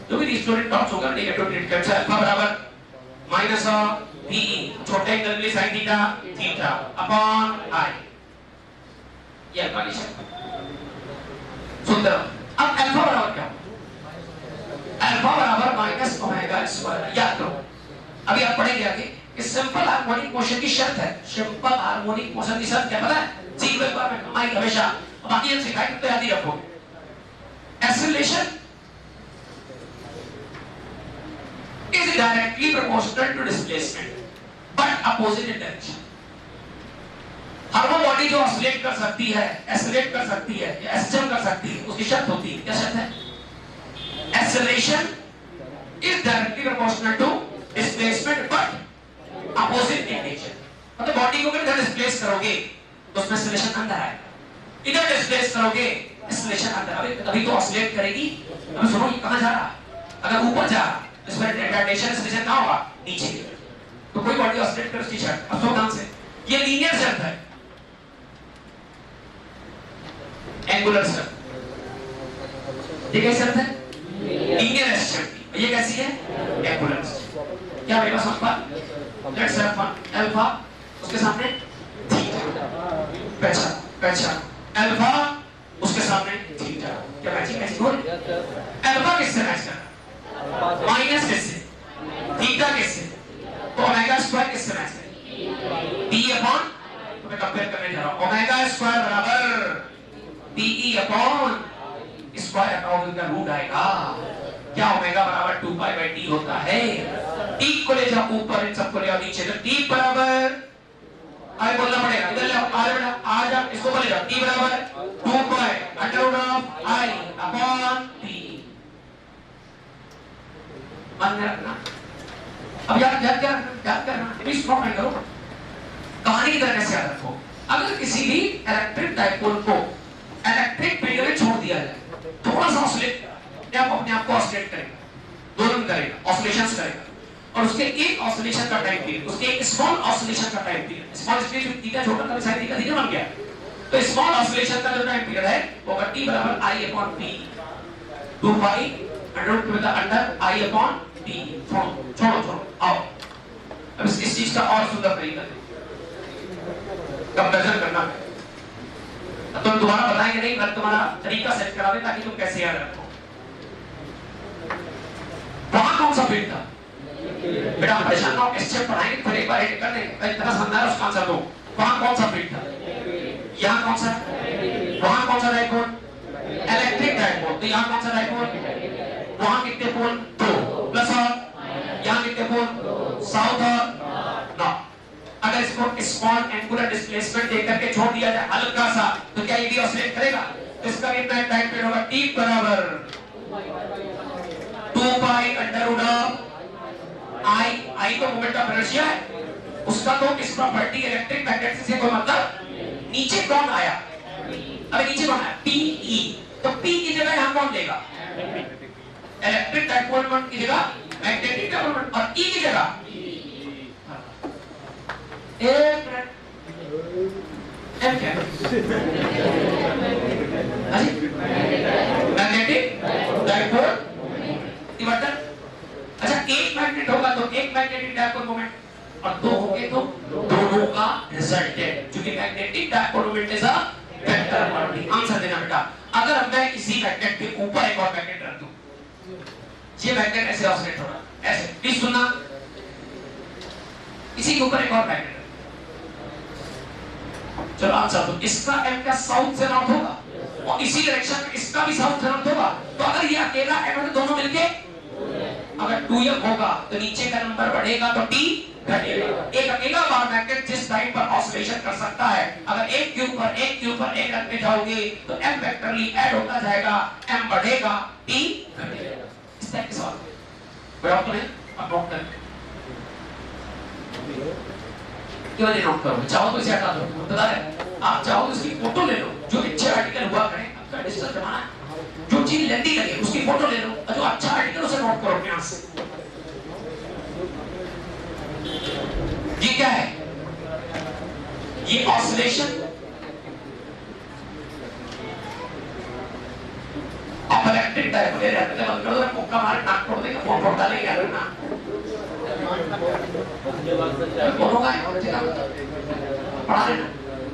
जो भी रिस्टोरेड टॉर्क होगा नेगेटिव डिरेक्शन, अल्फा बराबर माइनस PE छोटे एंगल के लिए sin theta theta upon I। ये कंडीशन सुंदर। अब अल्फा बराबर क्या? अल्फा बराबर माइनस ओमेगा स्क्वायर। याद करो अभी आप पढ़ेंगे आगे कि सिंपल हार्मोनिक मोशन की शर्त है। सिंपल हार्मोनिक मोशन की शर्त क्या पता है? जीरो एक बार में कमाई हमेशा, बाकी हम सिखाएंगे तो याद ही रखो। Acceleration is directly proportional to displacement but opposite in direction। हर वो बॉडी जो ऑसिलेट कर सकती है, एक्सेलरेट कर सकती है या एक्सचेंज कर सकती है, उसकी शर्त होती है, क्या शर्त है? Acceleration is directly proportional to displacement but opposite in nature। मतलब बॉडी को अगर डिस्प्लेस करोगे तो उसमें एक्सेलरेशन अंदर आएगा, इधर डिस्प्लेस करोगे एक्सेलरेशन अंदर आएगा, तभी तो ऑसिलेट करेगी। अब सुनो ये कहां जा रहा है? अगर ऊपर जा रहा इसमें रिटार्डेशन एक्सेलरेशन कहां होगा? नीचे। तो कोई बॉडी ऑसिलेट कर उसकी शर्त, अब सुनो ध्यान से, ये लीनियर शर्त है, एंगुलर शर्त। ये कैसी शर्त है? लीनियर शर्त। ये कैसी है? एंगुलर। क्या मेरे पास होगा? लेट्स हैव फन, अल्फा उसके सामने थीटा, पहचान पहचान, अल्फा उसके सामने थीटा। क्या मैचिंग मैचिंग हो रही है? अल्फा किससे मैच कर रहा है? माइनस किससे? थीटा किससे? तो ओमेगा स्क्वायर किससे मैच करेगा? P अपॉन, तो मैं कंपेयर करने जा रहा हूं, ओमेगा स्क्वायर बराबर PE अपॉन स्क्वायर हटाओगे का रूट आएगा। क्या ओमेगा बराबर 2 पाई बाई T होता है? T को ले जाओ ऊपर, इन सबको ले आओ नीचे, तो T बराबर आगे बोलना पड़ेगा, इधर ले आओ, आ जा, इसको बोले जाओ, T बराबर 2 pi under root of I upon P। मन में रखना। अब याद करना, प्लीज स्टॉप नहीं करो, कहानी की तरह से याद रखो। अगर किसी भी इलेक्ट्रिक डाइपोल को इलेक्ट्रिक फील्ड में छोड़ दिया जाए, थोड़ा सा ऑसिलेट अपने आप को ऑसिलेट करेगा, दोलन करेगा, ऑसिलेशंस करेगा, और उसके एक ऑसिलेशन का टाइम पीरियड, उसके एक स्मॉल ऑसिलेशन का टाइम पीरियड, स्मॉल इसलिए थीटा छोटा था साइन थीटा थीटा बन गया, तो स्मॉल ऑसिलेशन का जो टाइम पीरियड है वो होगा t बराबर I upon p 2 pi under I upon p। छोड़ो आओ अब इस चीज का और सुंदर तरीका कंपैरिजन करना है। अब तुम दोबारा बताएंगे नहीं, मैं तुम्हारा तरीका सेट करा दे ताकि तुम कैसे याद रखो। वहां कौन सा फील्ड था बेटा, परेशान ना हो, स्टेप पढ़ाएंगे फिर एक बार एडिट कर देंगे, इतना समझना है उसका आंसर दो। वहां कौन सा फील्ड था, यहाँ कौन सा, वहां कौन सा डाइपोल, इलेक्ट्रिक डाइपोल, तो यहाँ कौन सा डाइपोल, वहां कितने पोल, 2 प्लस और यहाँ कितने पोल, साउथ और नॉर्थ। अगर इसको स्मॉल एंगुलर डिस्प्लेसमेंट देकर के छोड़ दिया जाए हल्का सा, तो क्या ये भी ऑसिलेट करेगा, तो इसका भी टाइम पीरियड होगा t बराबर 2 pi under root of I तो मोमेंट ऑफ इनर्शिया है, उसका तो इस प्रॉपर्टी इलेक्ट्रिक मैग्नेटिक से कोई मतलब। नीचे कौन आया, अबे नीचे कौन आया, PE, तो P की जगह हम कौन लेगा, इलेक्ट्रिक डाइपोल मोमेंट की जगह मैग्नेटिक डाइपोल मोमेंट, और E की जगह एक मिनट M क्या मैग्नेटिक डाइपोल डिवाइडर। अच्छा एक मैग्नेट होगा तो एक मैग्नेटिक डाइपोल मोमेंट, और दो होंगे तो दोनों का रिजल्टेंट, क्योंकि magnetic dipole moment is a vector quantity. Answer देना बेटा, अगर मैं इसी मैग्नेट के ऊपर एक और मैग्नेट रख दूं, ये मैग्नेट ऐसे ऑसिलेट हो रहा है, ऐसे, प्लीज सुनना, इसी के ऊपर एक और मैग्नेट, चलो आंसर दो, इसका M का साउथ से नॉर्थ होगा, और इसी डायरेक्शन में इसका भी साउथ से नॉर्थ होगा, तो अगर ये अकेला M है तो दोनों मिलके अगर 2m होगा तो नीचे का नंबर बढ़ेगा तो t घटेगा। एक अकेला बार मैग्नेट जिस टाइम पर ऑसिलेशन कर सकता है, अगर एक के ऊपर एक रखने जाओगे तो m वेक्टरली ऐड होता जाएगा, m बढ़ेगा t घटेगा। इस टाइप के सवाल बराबर तो नहीं, अब नोट करें, क्यों नहीं नोट करोगे, चाहो तो इसे हटा दो, बता रहे आप चाहो तो इसकी फोटो ले लो, जो अच्छे आर्टिकल हुआ करें, आपका डिजिटल जमाना है, जो चीज लेंदी लगे उसकी फोटो ले लो, और जो अच्छा आर्टिकल उसे नोट करो अपने से। ये क्या है, ये ऑसिलेशन, आप इलेक्ट्रिक डाइपोल ले रहते हैं, बंद कर दो, मुक्का मार नाक तोड़ देगा, फोन फोड़ डालेगा यार ना, दोनों का पढ़ा लेना।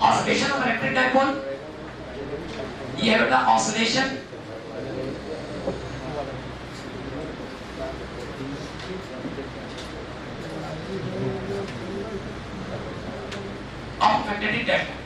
ऑसिलेशन ऑफ इलेक्ट्रिक डाइपोल, ये बेटा ऑसिलेशन ऑफ मैग्नेटिक डाइपोल।